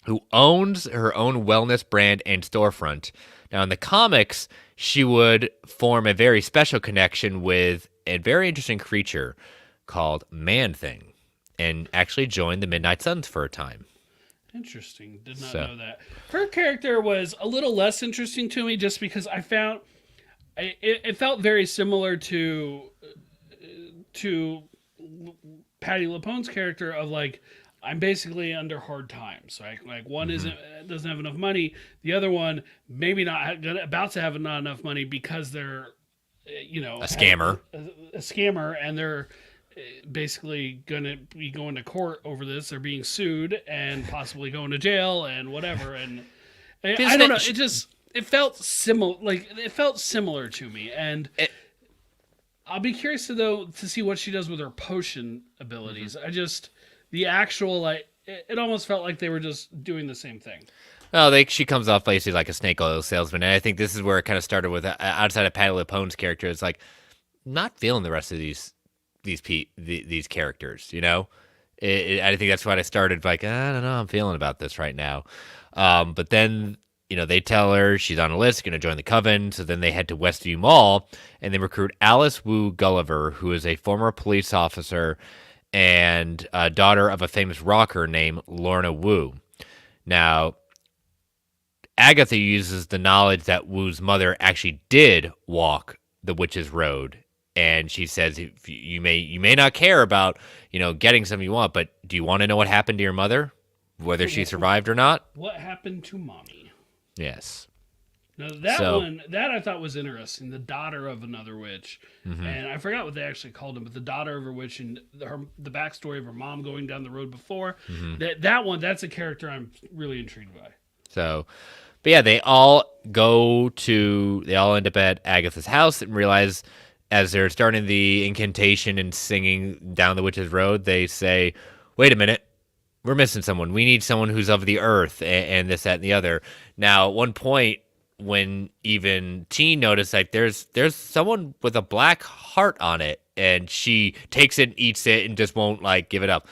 who owns her own wellness brand and storefront. Now, in the comics, she would form a very special connection with a very interesting creature called Man-Thing and actually join the Midnight Suns for a time. Interesting. Did not know that. Her character was a little less interesting to me just because I found it felt very similar to Patty LuPone's character of like, I'm basically under hard times. Like one doesn't have enough money. The other one maybe not about to have not enough money because they're a scammer. A scammer, and they're basically going to be going to court over this. They're being sued and possibly going to jail and whatever. And I don't know. It felt similar. Like it felt similar to me. And I'll be curious to see what she does with her potion abilities. The actual it almost felt like they were just doing the same thing. Well, she comes off basically like a snake oil salesman, and I think this is where it kind of started with outside of Patty LuPone's character. It's like not feeling the rest of these characters, I think that's why I started like, I don't know, I'm feeling about this right now. But then, they tell her she's on a list, going to join the coven. So then they head to Westview Mall and they recruit Alice Wu Gulliver, who is a former police officer and daughter of a famous rocker named Lorna Wu. Now, Agatha uses the knowledge that Wu's mother actually did walk the Witch's Road. And she says, you may not care about, getting something you want, but do you want to know what happened to your mother? Whether she survived or not? What happened to mommy? Yes. Now that I thought was interesting. The daughter of another witch. Mm-hmm. And I forgot what they actually called him, but the daughter of a witch and the backstory of her mom going down the road before. Mm-hmm. That's a character I'm really intrigued by. So, but yeah, they all end up at Agatha's house and realize as they're starting the incantation and singing down the Witch's Road, they say, wait a minute, we're missing someone. We need someone who's of the earth and this, that, and the other. Now, at one point, when even Teen noticed, like, there's someone with a black heart on it, and she takes it and eats it and just won't, like, give it up.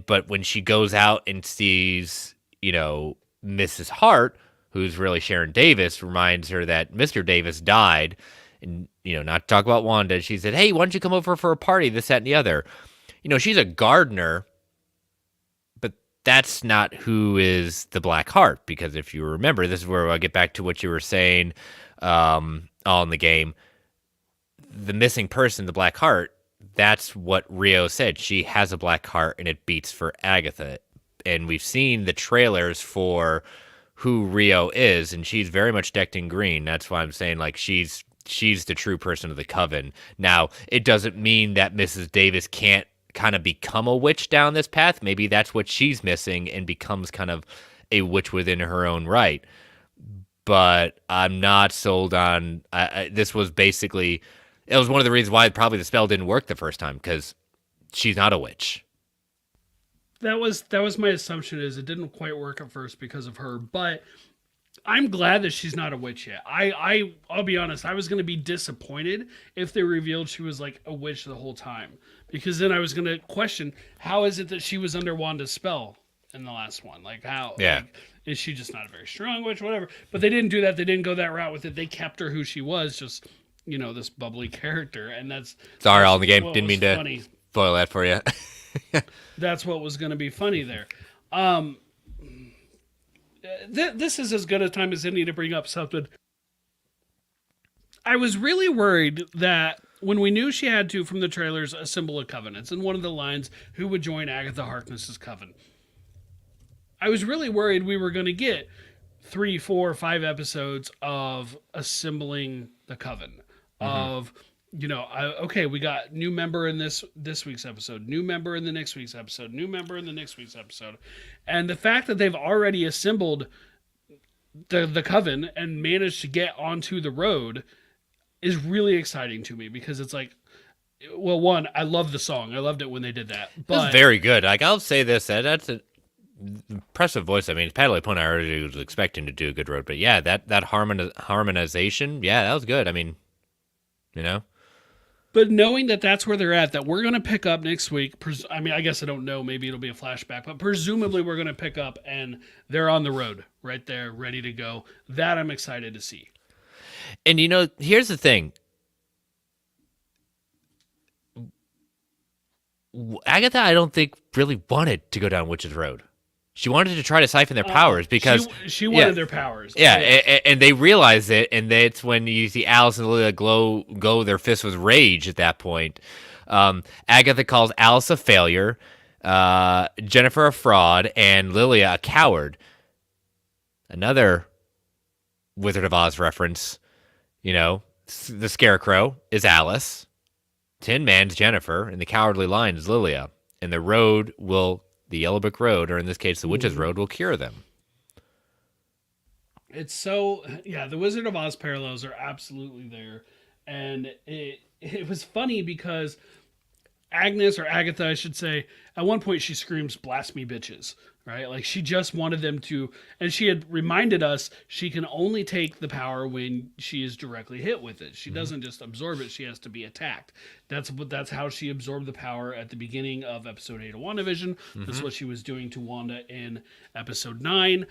But when she goes out and sees, Mrs. Hart, who's really Sharon Davis, reminds her that Mr. Davis died. And, not to talk about Wanda, she said, hey, why don't you come over for a party, this, that, and the other. She's a gardener, but that's not who is the Black Heart, because if you remember, this is where I get back to what you were saying all in the game. The missing person, the Black Heart, that's what Rio said. She has a black heart, and it beats for Agatha. And we've seen the trailers for who Rio is, and she's very much decked in green. That's why I'm saying, like, she's the true person of the coven. Now, it doesn't mean that Mrs. Davis can't kind of become a witch down this path. Maybe that's what she's missing and becomes kind of a witch within her own right. But I'm not sold on... this was basically... It was one of the reasons why probably the spell didn't work the first time, because she's not a witch. That was my assumption, is it didn't quite work at first because of her, but I'm glad that she's not a witch yet. I'll be honest, I was going to be disappointed if they revealed she was like a witch the whole time, because then I was going to question, how is it that she was under Wanda's spell in the last one? Like, how? Yeah. Like, is she just not a very strong witch? Whatever. But they didn't do that. They didn't go that route with it. They kept her who she was, just, this bubbly character. And that's... Sorry, all in the game. Didn't mean to spoil that for you. That's what was going to be funny there. This is as good a time as any to bring up something. I was really worried that when we knew she had to, from the trailers, assemble a coven. It's in one of the lines, who would join Agatha Harkness's coven. I was really worried we were going to get 3, 4, 5 episodes of assembling the coven. Mm-hmm. Of... okay, we got new member in this week's episode, new member in the next week's episode, new member in the next week's episode. And the fact that they've already assembled the coven and managed to get onto the road is really exciting to me, because it's like, well, one, I love the song. I loved it when they did that. But it's very good. Like, I'll say this, that's an impressive voice. I mean, Patty LuPone, I already was expecting to do a good road, but yeah, that harmonization, yeah, that was good. I mean, But knowing that that's where they're at, that we're going to pick up next week. I mean, I guess I don't know. Maybe it'll be a flashback, but presumably we're going to pick up and they're on the road right there, ready to go. That I'm excited to see. And here's the thing. Agatha, I don't think really wanted to go down Witch's Road. She wanted to try to siphon their powers because she wanted their powers. Yeah, and they realize it, and that's when you see Alice and Lilia glow their fists with rage at that point. Agatha calls Alice a failure, Jennifer a fraud, and Lilia a coward. Another Wizard of Oz reference, the Scarecrow is Alice, Tin Man's Jennifer, and the Cowardly Lion is Lilia. And the Yellow Brick Road, or in this case, the Witch's Road, will cure them. It's so, the Wizard of Oz parallels are absolutely there. And it was funny because Agnes, or Agatha, I should say, at one point she screams, "Blast me, bitches." Right? Like she just wanted them to, and she had reminded us she can only take the power when she is directly hit with it. She doesn't just absorb it; she has to be attacked. That's how she absorbed the power at the beginning of episode 8 of WandaVision. That's what she was doing to Wanda in episode 9,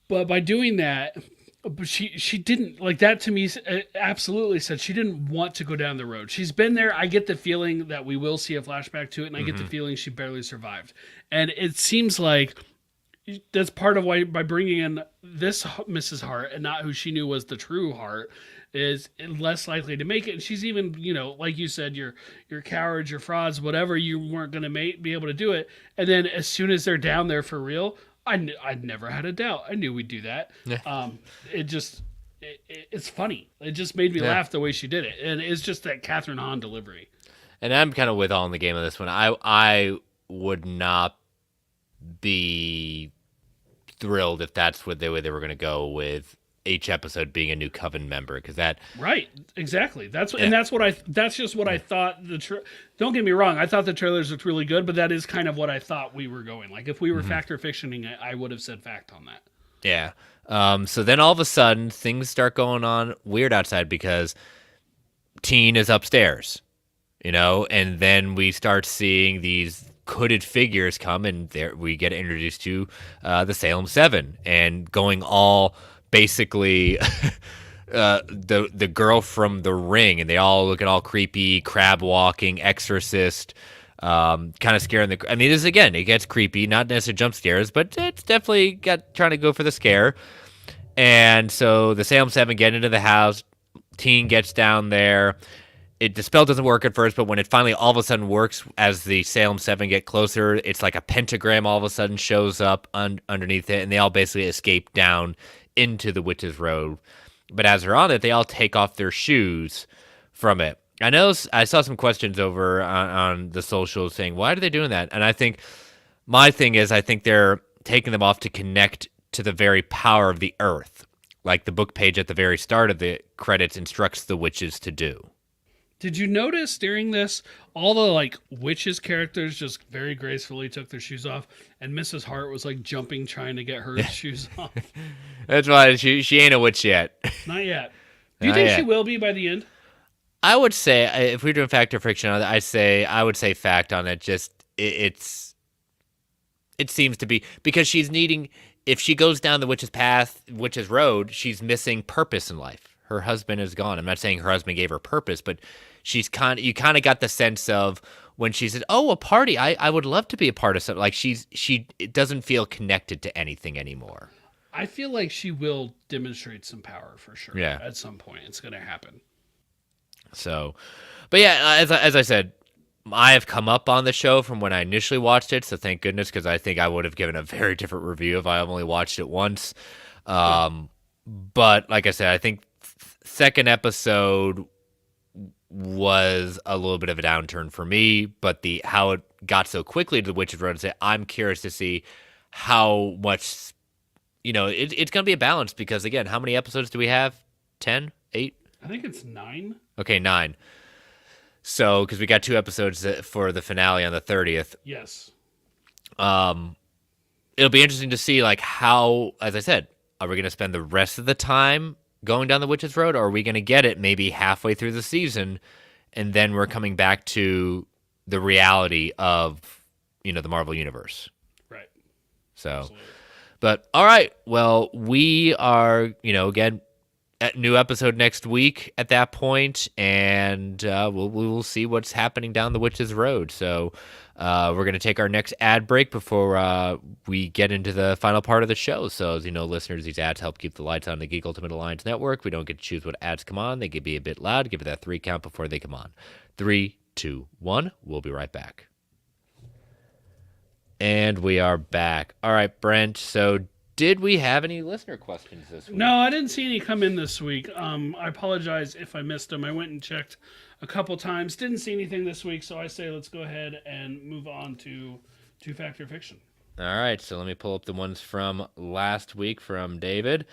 but by doing that, but she didn't, like, that to me absolutely said she didn't want to go down the road. She's been there. I get the feeling that we will see a flashback to it, and I get the feeling she barely survived. And it seems like that's part of why, by bringing in this Mrs. Hart and not who she knew was the true Hart, is less likely to make it. And she's even, like you said, your cowards, your frauds, whatever, you weren't going to be able to do it. And then as soon as they're down there for real, I'd never had a doubt. I knew we'd do that. Yeah. It's funny. It just made me laugh the way she did it, and it's just that Catherine Hahn delivery. And I'm kind of with all in the game on this one. I would not be thrilled if that's what the way they were going to go with each episode being a new Coven member, because that right, exactly. That's just what I thought. Don't get me wrong, I thought the trailers looked really good, but that is kind of what I thought we were going. Like if we were fact or fictioning it, I would have said fact on that. Yeah. So then all of a sudden things start going on weird outside because Teen is upstairs, and then we start seeing these hooded figures come, and there we get introduced to the Salem 7 and going all basically the girl from The Ring, and they all look at all creepy, crab walking, exorcist, kind of scaring I mean, this again, it gets creepy, not necessarily jump scares, but it's definitely trying to go for the scare. And so the Salem 7 get into the house, Teen gets down there. The spell doesn't work at first, but when it finally all of a sudden works, as the Salem 7 get closer, it's like a pentagram all of a sudden shows up underneath it, and they all basically escape down into the Witch's Road. But as they're on it, they all take off their shoes from it. I know I saw some questions over on the socials saying, why are they doing that? And I think my thing is, I think they're taking them off to connect to the very power of the earth, like the book page at the very start of the credits instructs the witches to do. Did you notice during this, all the witches characters just very gracefully took their shoes off, and Mrs. Hart was jumping trying to get her shoes off? That's why she ain't a witch yet. Not yet. Do you think she will be by the end? I would say, if we're doing fact or fiction on it, I would say fact on it. Just it seems to be because she's needing. If she goes down the witch's path, witch's road, she's missing purpose in life. Her husband is gone. I'm not saying her husband gave her purpose, but you kind of got the sense of when she said, "Oh, a party. I would love to be a part of something." Like she doesn't feel connected to anything anymore. I feel like she will demonstrate some power for sure. Yeah. At some point, it's going to happen. So, but yeah, as I said, I have come up on the show from when I initially watched it, so thank goodness, because I think I would have given a very different review if I only watched it once. But like I said, I think second episode was a little bit of a downturn for me, but how it got so quickly to the Witch's Road, I'm curious to see how much, it's going to be a balance, because again, how many episodes do we have? 10? 8? I think it's 9. Okay, 9. So, because we got 2 episodes for the finale on the 30th. Yes. It'll be interesting to see, how, as I said, are we going to spend the rest of the time going down the witch's road, or are we going to get it maybe halfway through the season, and then we're coming back to the reality of, the Marvel Universe? Right. So, Absolutely. But all right, well, we are, again, a new episode next week at that point, and we will see what's happening down the witch's road. So we're going to take our next ad break before we get into the final part of the show. So as you know, listeners, these ads help keep the lights on the Geek Ultimate Alliance Network. We don't get to choose what ads come on. They can be a bit loud. Give it that 3 count before they come on. 3, 2, 1. We'll be right back. And we are back. All right, Brent. So did we have any listener questions this week? No, I didn't see any come in this week. I apologize if I missed them. I went and checked a couple times. Didn't see anything this week, so I say let's go ahead and move on to Two-Factor Fiction. All right, so let me pull up the ones from last week from David.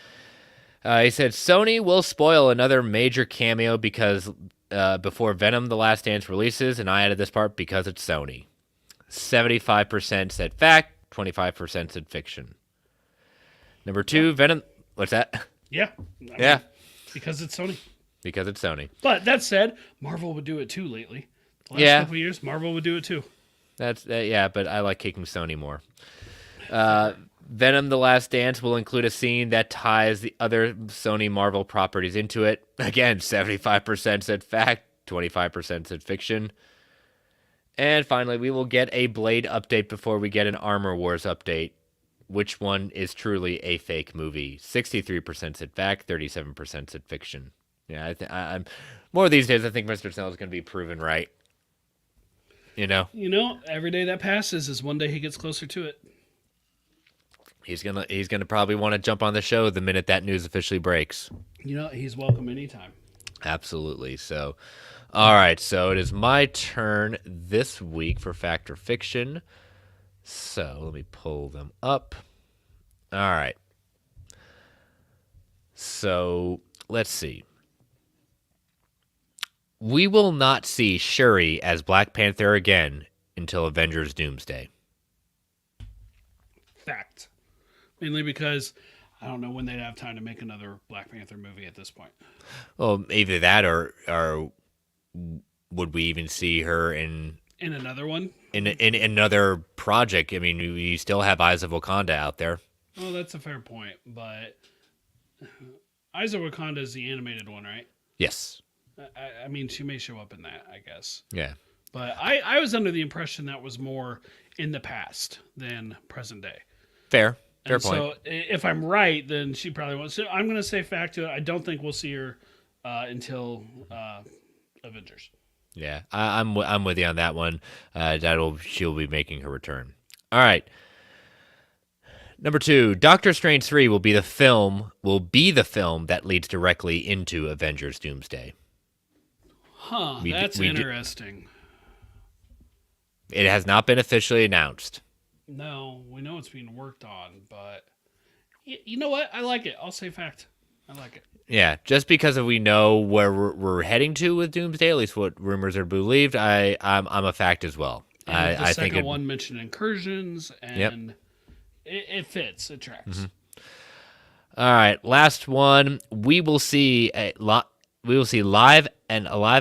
He said, Sony will spoil another major cameo because before Venom The Last Dance releases, and I added this part because it's Sony. 75% said fact, 25% said fiction. Number 2, Venom. What's that? Yeah. Yeah. Because it's Sony. Because it's Sony. But that said, Marvel would do it too lately. The last couple of years, Marvel would do it too. That's but I like kicking Sony more. Venom The Last Dance will include a scene that ties the other Sony Marvel properties into it. Again, 75% said fact, 25% said fiction. And finally, we will get a Blade update before we get an Armor Wars update. Which one is truly a fake movie? 63% said fact, 37% said fiction. Yeah, I'm more these days. I think Mr. Snell is going to be proven right. Every day that passes is one day he gets closer to it. He's gonna probably want to jump on the show the minute that news officially breaks. He's welcome anytime. Absolutely. So, all right. So it is my turn this week for Fact or Fiction. So let me pull them up. All right. So let's see. We will not see Shuri as Black Panther again until Avengers Doomsday. Fact. Mainly because I don't know when they'd have time to make another Black Panther movie at this point. Well, either that or would we even see her in another one? In another project. I mean, we still have Eyes of Wakanda out there. Well, that's a fair point, but Eyes of Wakanda is the animated one, right? Yes. I mean, she may show up in that, I guess. Yeah. But I was under the impression that was more in the past than present day. Fair point. So if I'm right, then she probably won't. So I'm going to say fact to it. I don't think we'll see her until Avengers. Yeah, I'm with you on that one. She'll be making her return. All right. Number 2, Doctor Strange 3 will be the film that leads directly into Avengers Doomsday. Huh, that's interesting. It has not been officially announced. No, we know it's being worked on, but you know what? I like it. I'll say fact. I like it. Yeah, just because we know where we're heading to with Doomsday, at least what rumors are believed, I'm a fact as well. And the second one mentioned incursions, and it fits. It tracks. Mm-hmm. All right, last one. We will see a live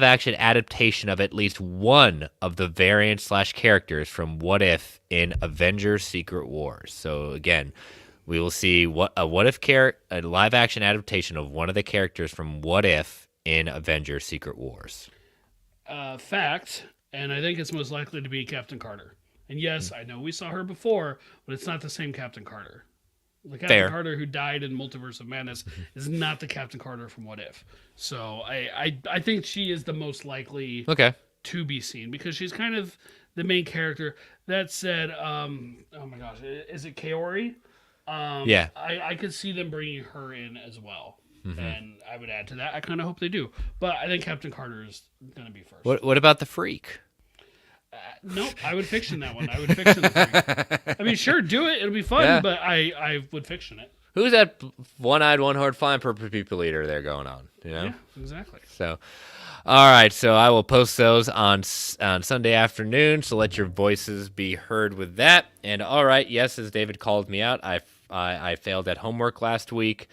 action adaptation of at least one of the variants / characters from What If in Avengers: Secret Wars. So again, we will see a live action adaptation of one of the characters from What If in Avengers: Secret Wars. Fact, and I think it's most likely to be Captain Carter. And yes, I know we saw her before, but it's not the same Captain Carter. The Captain Carter who died in Multiverse of Madness is not the Captain Carter from What If. So I think she is the most likely to be seen because she's kind of the main character. That said, oh my gosh, is it Kaori? Yeah. I could see them bringing her in as well. Mm-hmm. And I would add to that. I kind of hope they do. But I think Captain Carter is going to be first. What about the Freak? Nope, I would fiction that one. I would fiction the Freak. I mean, sure, do it. It'll be fun, but I would fiction it. Who's that one-eyed, one-horned flying purple people eater there going on? Yeah, exactly. So, all right. So I will post those on Sunday afternoon. So let your voices be heard with that. And all right, yes, as David called me out, I failed at homework last week.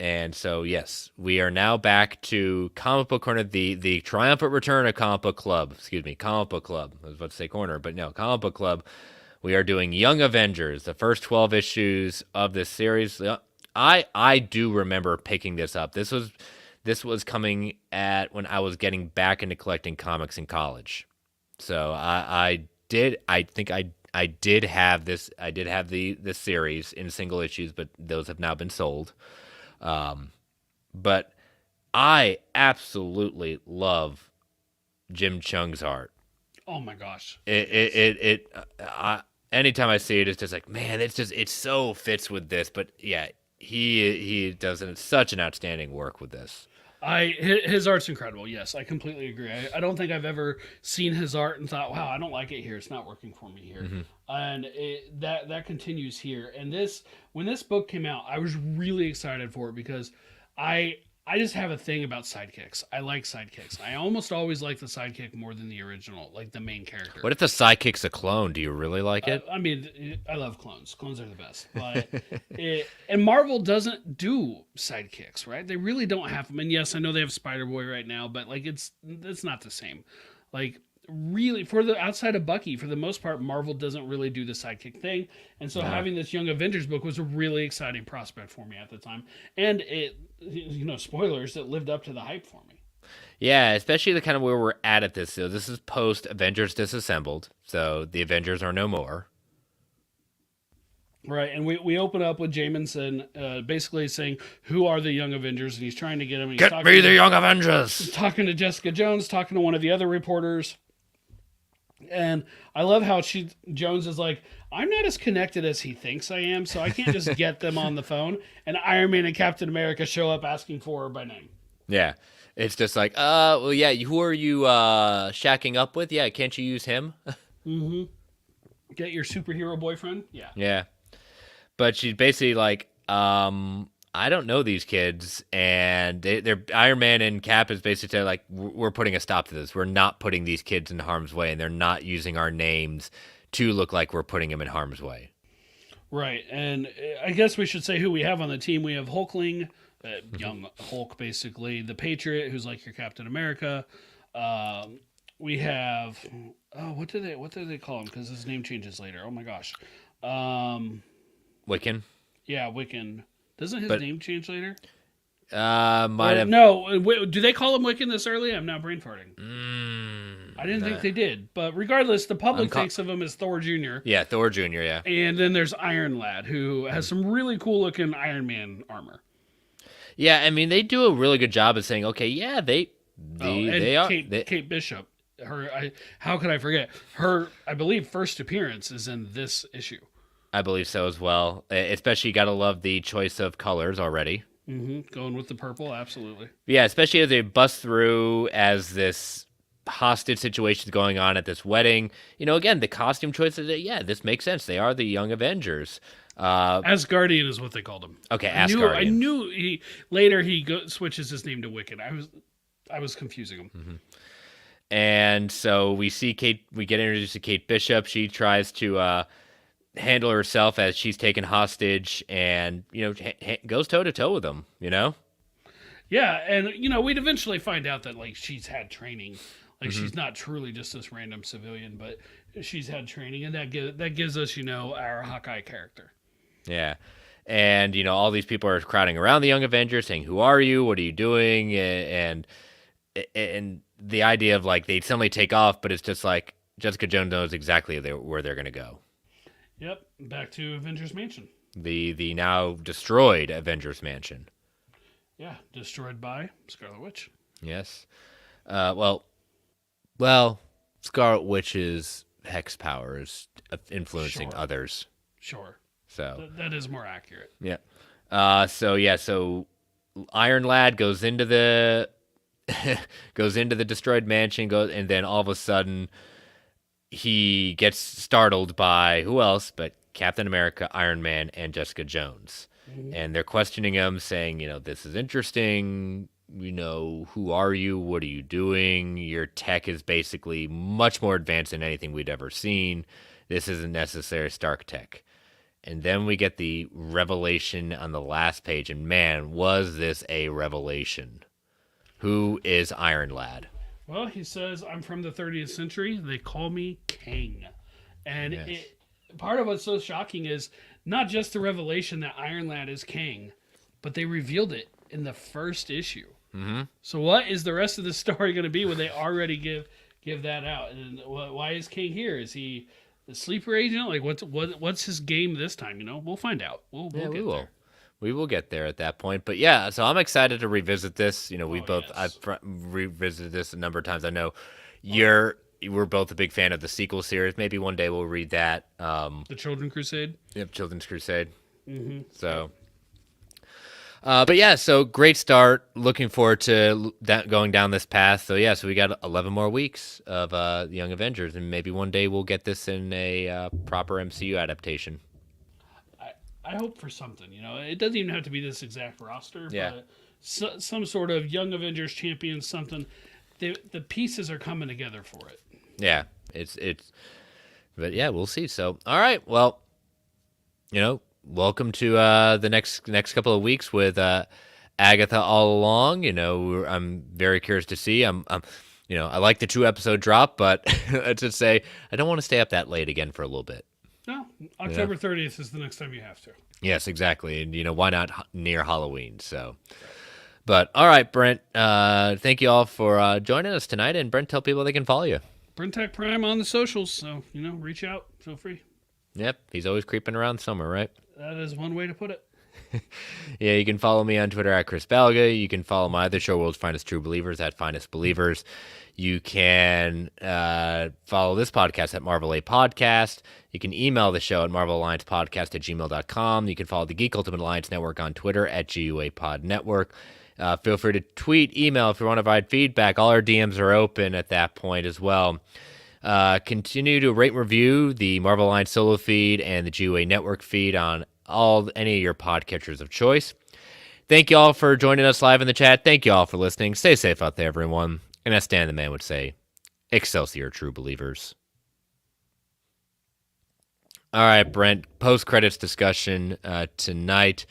And so, yes, we are now back to Comic Book Corner, the triumphant return of Comic Book Club. Excuse me, Comic Book Club. I was about to say Corner, but no, Comic Book Club. We are doing Young Avengers, the first 12 issues of this series. I do remember picking this up. This was coming at when I was getting back into collecting comics in college. So I think I did have this. I did have this series in single issues, but those have now been sold. But I absolutely love Jim Chung's art. Oh my gosh! Anytime I see it, it's just like, man, it so fits with this. But yeah, he does such an outstanding work with this. His art's incredible. Yes, I completely agree. I don't think I've ever seen his art and thought, wow, I don't like it here. It's not working for me here. Mm-hmm. And that continues here. And when this book came out, I was really excited for it because I just have a thing about sidekicks. I like sidekicks. I almost always like the sidekick more than the original, like the main character. What if the sidekick's a clone? Do you really like it? I mean, I love clones. Clones are the best. But and Marvel doesn't do sidekicks, right? They really don't have them. And yes, I know they have Spider-Boy right now, but like it's not the same. Like really, for the outside of Bucky, for the most part, Marvel doesn't really do the sidekick thing. And so having this Young Avengers book was a really exciting prospect for me at the time. And it, spoilers, it lived up to the hype for me. Yeah, especially the kind of where we're at this. So this is post Avengers Disassembled. So the Avengers are no more. Right, and we open up with Jameson basically saying, who are the Young Avengers? And he's trying to get them. Get me the Young Avengers! He's talking to Jessica Jones, talking to one of the other reporters. And I love how Jones is like, I'm not as connected as he thinks I am, so I can't just get them on the phone. And Iron Man and Captain America show up asking for her by name. Yeah. It's just like, well, yeah, who are you shacking up with? Yeah, can't you use him? Mm-hmm. Get your superhero boyfriend? Yeah. Yeah. But she's basically like, I don't know these kids, and they're Iron Man and Cap is basically like, we're putting a stop to this. We're not putting these kids in harm's way, and they're not using our names to look like we're putting them in harm's way. Right, and I guess we should say who we have on the team. We have Hulkling, young Hulk, basically. The Patriot, who's like your Captain America. We have, what do they call him? Because his name changes later. Oh my gosh. Wiccan. Yeah, Wiccan. Doesn't his name change later? Might have. No, do they call him Wiccan this early? I'm now brain farting. I didn't think they did. But regardless, the public thinks of him as Thor Jr. Yeah, Thor Jr., yeah. And then there's Iron Lad, who has some really cool looking Iron Man armor. Yeah, I mean, they do a really good job of saying, okay, yeah, they are. Kate Bishop. How could I forget? Her, I believe, first appearance is in this issue. I believe so as well. Especially, you got to love the choice of colors already. Mm-hmm. Going with the purple, absolutely. Yeah, especially as they bust through as this hostage situation is going on at this wedding. Again, the costume choices, yeah, this makes sense. They are the Young Avengers. Asgardian is what they called him. Okay, Asgardian. I knew he switches his name to Wiccan. I was confusing him. Mm-hmm. And so we get introduced to Kate Bishop. She tries to handle herself as she's taken hostage, and goes toe to toe with them. Yeah, and we'd eventually find out that like she's had training, like she's not truly just this random civilian, but she's had training, and that gives us our Hawkeye character. Yeah, and all these people are crowding around the Young Avengers, saying, "Who are you? What are you doing?" And the idea of like they suddenly take off, but it's just like Jessica Jones knows exactly where they're going to go. Yep, back to Avengers Mansion. The now destroyed Avengers Mansion. Yeah, destroyed by Scarlet Witch. Yes. Well, Scarlet Witch's hex power is influencing others. Sure. So that is more accurate. Yeah. So Iron Lad goes into the destroyed mansion, and then all of a sudden he gets startled by who else but Captain America, Iron Man, and Jessica Jones. Mm-hmm. And they're questioning him, saying, this is interesting. Who are you? What are you doing? Your tech is basically much more advanced than anything we'd ever seen. This isn't necessary Stark tech. And then we get the revelation on the last page. And man, was this a revelation. Who is Iron Lad? Well, he says, I'm from the 30th century. They call me King. And Yes. part of what's so shocking is not just the revelation that Iron Lad is king, but they revealed it in the first issue. Mm-hmm. So what is the rest of the story going to be when they already give that out? And why is King here? Is he the sleeper agent? Like what's his game this time? We'll find out. We'll get there. We will get there at that point. But yeah, so I'm excited to revisit this. Yes. I've revisited this a number of times. I know we're both a big fan of the sequel series. Maybe one day we'll read that. The Children's Crusade. Yep, Children's Crusade. Mm-hmm. So, but yeah, so great start. Looking forward to going down this path. So yeah, so we got 11 more weeks of the Young Avengers, and maybe one day we'll get this in a proper MCU adaptation. I hope for something. It doesn't even have to be this exact roster. Yeah. But some sort of Young Avengers champion, something. The pieces are coming together for it. Yeah, but yeah, we'll see. So, all right, well, welcome to the next couple of weeks with Agatha all along. I'm very curious to see. I like the 2-episode drop, but let's just say I don't want to stay up that late again for a little bit. No, October 30th is the next time you have to. Yes, exactly, and why not near Halloween? So. But all right, Brent, thank you all for joining us tonight. And Brent, tell people they can follow you. Brent Tech Prime on the socials. So, reach out. Feel free. Yep. He's always creeping around somewhere, right? That is one way to put it. Yeah, you can follow me on Twitter at Chris Balga. You can follow my other show, World's Finest True Believers, at Finest Believers. You can follow this podcast at Marvel A Podcast. You can email the show at marvelalliancepodcast@gmail.com. You can follow the Geek Ultimate Alliance Network on Twitter at GUA Pod Network. Feel free to tweet, email if you want to provide feedback. All our DMs are open at that point as well. Continue to rate and review the Marvel Alliance solo feed and the GUA Network feed on any of your podcatchers of choice. Thank you all for joining us live in the chat. Thank you all for listening. Stay safe out there, everyone. And as Stan the Man would say, Excelsior, true believers. All right, Brent, post-credits discussion tonight.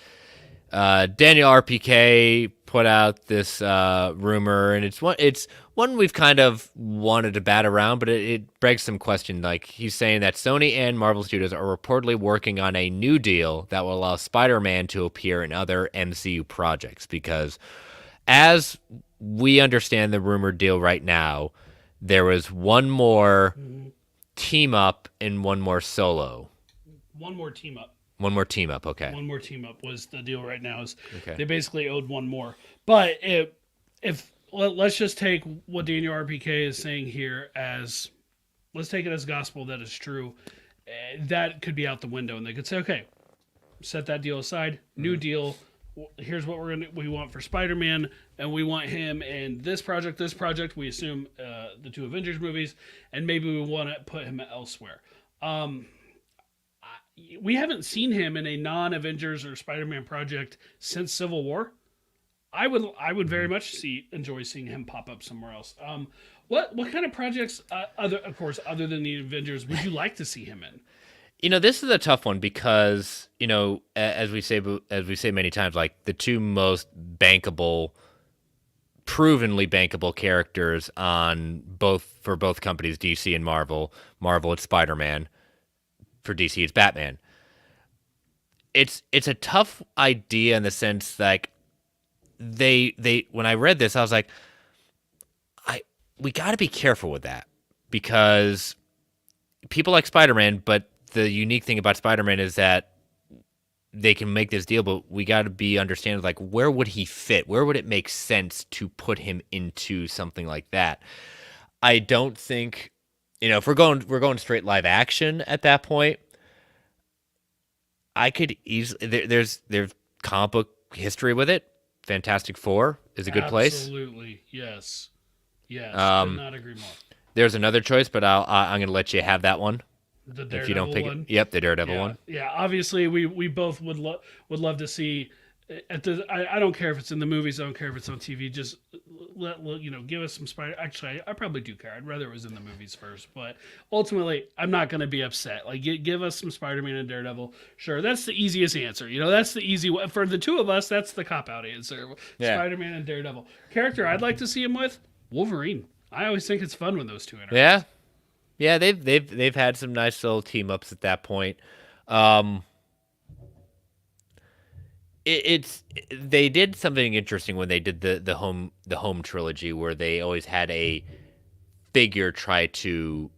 Daniel RPK put out this rumor, and it's one we've kind of wanted to bat around, but it begs some question. Like, he's saying that Sony and Marvel Studios are reportedly working on a new deal that will allow Spider-Man to appear in other MCU projects, because as we understand the rumored deal right now, there was one more team up and one more solo. One more team up. One more team up, okay. One more team up was the deal right now. Okay. They basically owed one more. But let's just take what Daniel RPK is saying here as, let's take it as gospel that is true. That could be out the window, and they could say, okay, set that deal aside, new deal. Here's what we want for Spider-Man, and we want him in this project. We assume the 2 Avengers movies, and maybe we want to put him elsewhere. We haven't seen him in a non-Avengers or Spider-Man project since Civil War. I would very much enjoy seeing him pop up somewhere else. What kind of projects, other than the Avengers, would you like to see him in? This is a tough one because, as we say many times, like the 2 most provenly bankable characters for both companies, DC and Marvel. Marvel, it's Spider-Man. For DC, it's Batman. It's a tough idea in the sense like they when I read this, I was like, we got to be careful with that, because people like Spider-Man, but the unique thing about Spider-Man is that they can make this deal, but we got to be understanding, like, where would he fit? Where would it make sense to put him into something like that? I don't think, if we're going straight live action at that point, I could easily, there's comic book history with it. Fantastic Four is a good place. Absolutely, yes. Could not agree more. There's another choice, but I'm going to let you have that one. The Daredevil if you don't pick one. it. Yep, the Daredevil one. Yeah, obviously we both would love to see I don't care if it's in the movies. I don't care if it's on TV. Just give us some Spider. Actually, I probably do care. I'd rather it was in the movies first. But ultimately, I'm not going to be upset. Like, give us some Spider-Man and Daredevil. Sure, that's the easiest answer. That's the easy one for the two of us. That's the cop-out answer. Yeah. Spider-Man and Daredevil. Character I'd like to see him with Wolverine. I always think it's fun when those two interact. Yeah. They've had some nice little team ups at that point. They did something interesting when they did the home trilogy, where they always had a figure try to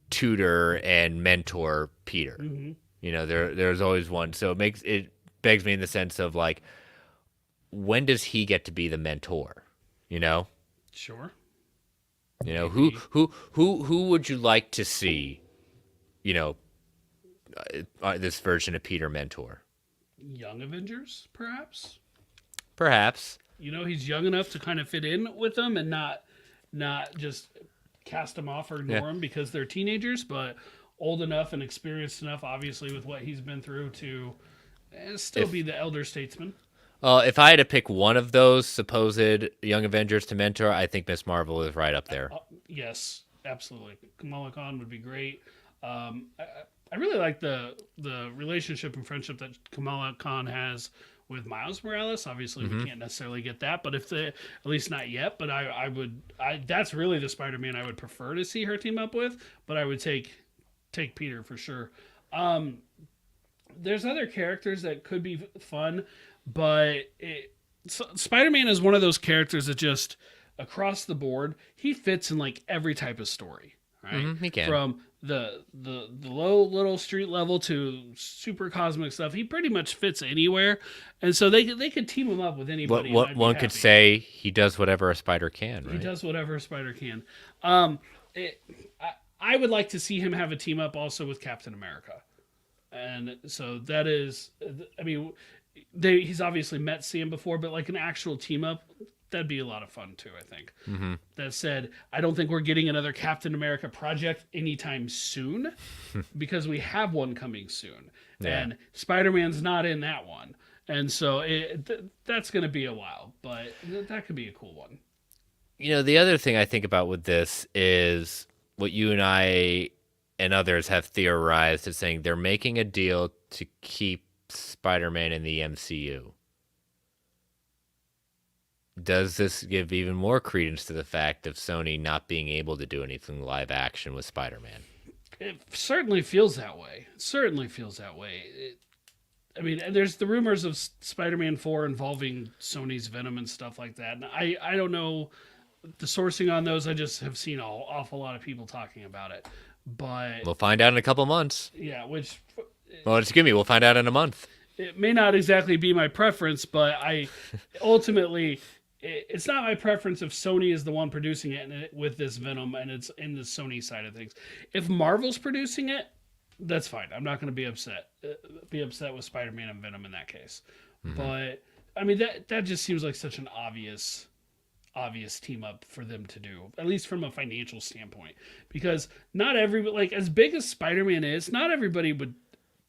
tutor and mentor Peter. Mm-hmm. There's always one, so it begs me in the sense of, like, when does he get to be the mentor? Sure. Who would you like to see? This version of Peter mentor. Young Avengers, perhaps. He's young enough to kind of fit in with them and not just cast them off or ignore them because they're teenagers, but old enough and experienced enough, obviously, with what he's been through to still be the elder statesman. If I had to pick one of those supposed Young Avengers to mentor, I think Miss Marvel is right up there. Yes, absolutely. Kamala Khan would be great. I really like the relationship and friendship that Kamala Khan has with Miles Morales. Obviously, we can't necessarily get that, but at least not yet. But I would that's really the Spider-Man I would prefer to see her team up with. But I would take Peter for sure. There's other characters that could be fun, but Spider-Man is one of those characters that just across the board he fits in like every type of story. Right? Mm-hmm, he can. From the low little street level to super cosmic stuff, he pretty much fits anywhere, and so they could team him up with anybody. One could say he does whatever a spider can. Right? He does whatever a spider can. I would like to see him have a team up also with Captain America, and so that is, I mean, he's obviously met Sam before, but like an actual team up. That'd be a lot of fun too, I think. Mm-hmm. That said, I don't think we're getting another Captain America project anytime soon because we have one coming soon. Yeah. And Spider-Man's not in that one. And so that's going to be a while, but that could be a cool one. The other thing I think about with this is what you and I and others have theorized, is saying they're making a deal to keep Spider-Man in the MCU. Does this give even more credence to the fact of Sony not being able to do anything live action with Spider-Man? It certainly feels that way. I mean, there's the rumors of Spider-Man 4 involving Sony's Venom and stuff like that. And I don't know the sourcing on those. I just have seen an awful lot of people talking about it. But we'll find out in a couple months. Yeah, we'll find out in a month. It may not exactly be my preference, but ultimately... It's not my preference if Sony is the one producing it with this Venom and it's in the Sony side of things. If Marvel's producing it, that's fine. I'm not going to be upset. With Spider-Man and Venom in that case. Mm-hmm. But I mean that just seems like such an obvious team up for them to do, at least from a financial standpoint, because not everybody, like, as big as Spider-Man is, not everybody would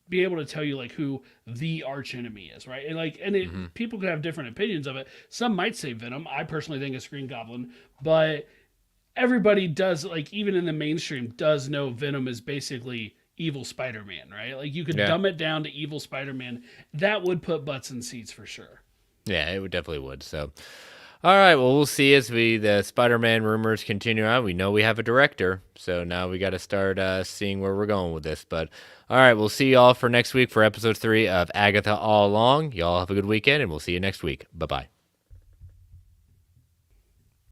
be able to tell you like who the arch enemy is, right? And people could have different opinions of it. Some might say Venom. I personally think it's Green Goblin, but everybody does, like, even in the mainstream, does know Venom is basically evil Spider-Man, right? Like, you could dumb it down to evil Spider-Man. That would put butts in seats for sure. Yeah, it definitely would. So, all right, well, we'll see as the Spider-Man rumors continue on. We know we have a director, so now we got to start seeing where we're going with this. But, all right, we'll see y'all for next week for episode 3 of Agatha All Along. Y'all have a good weekend, and we'll see you next week. Bye-bye.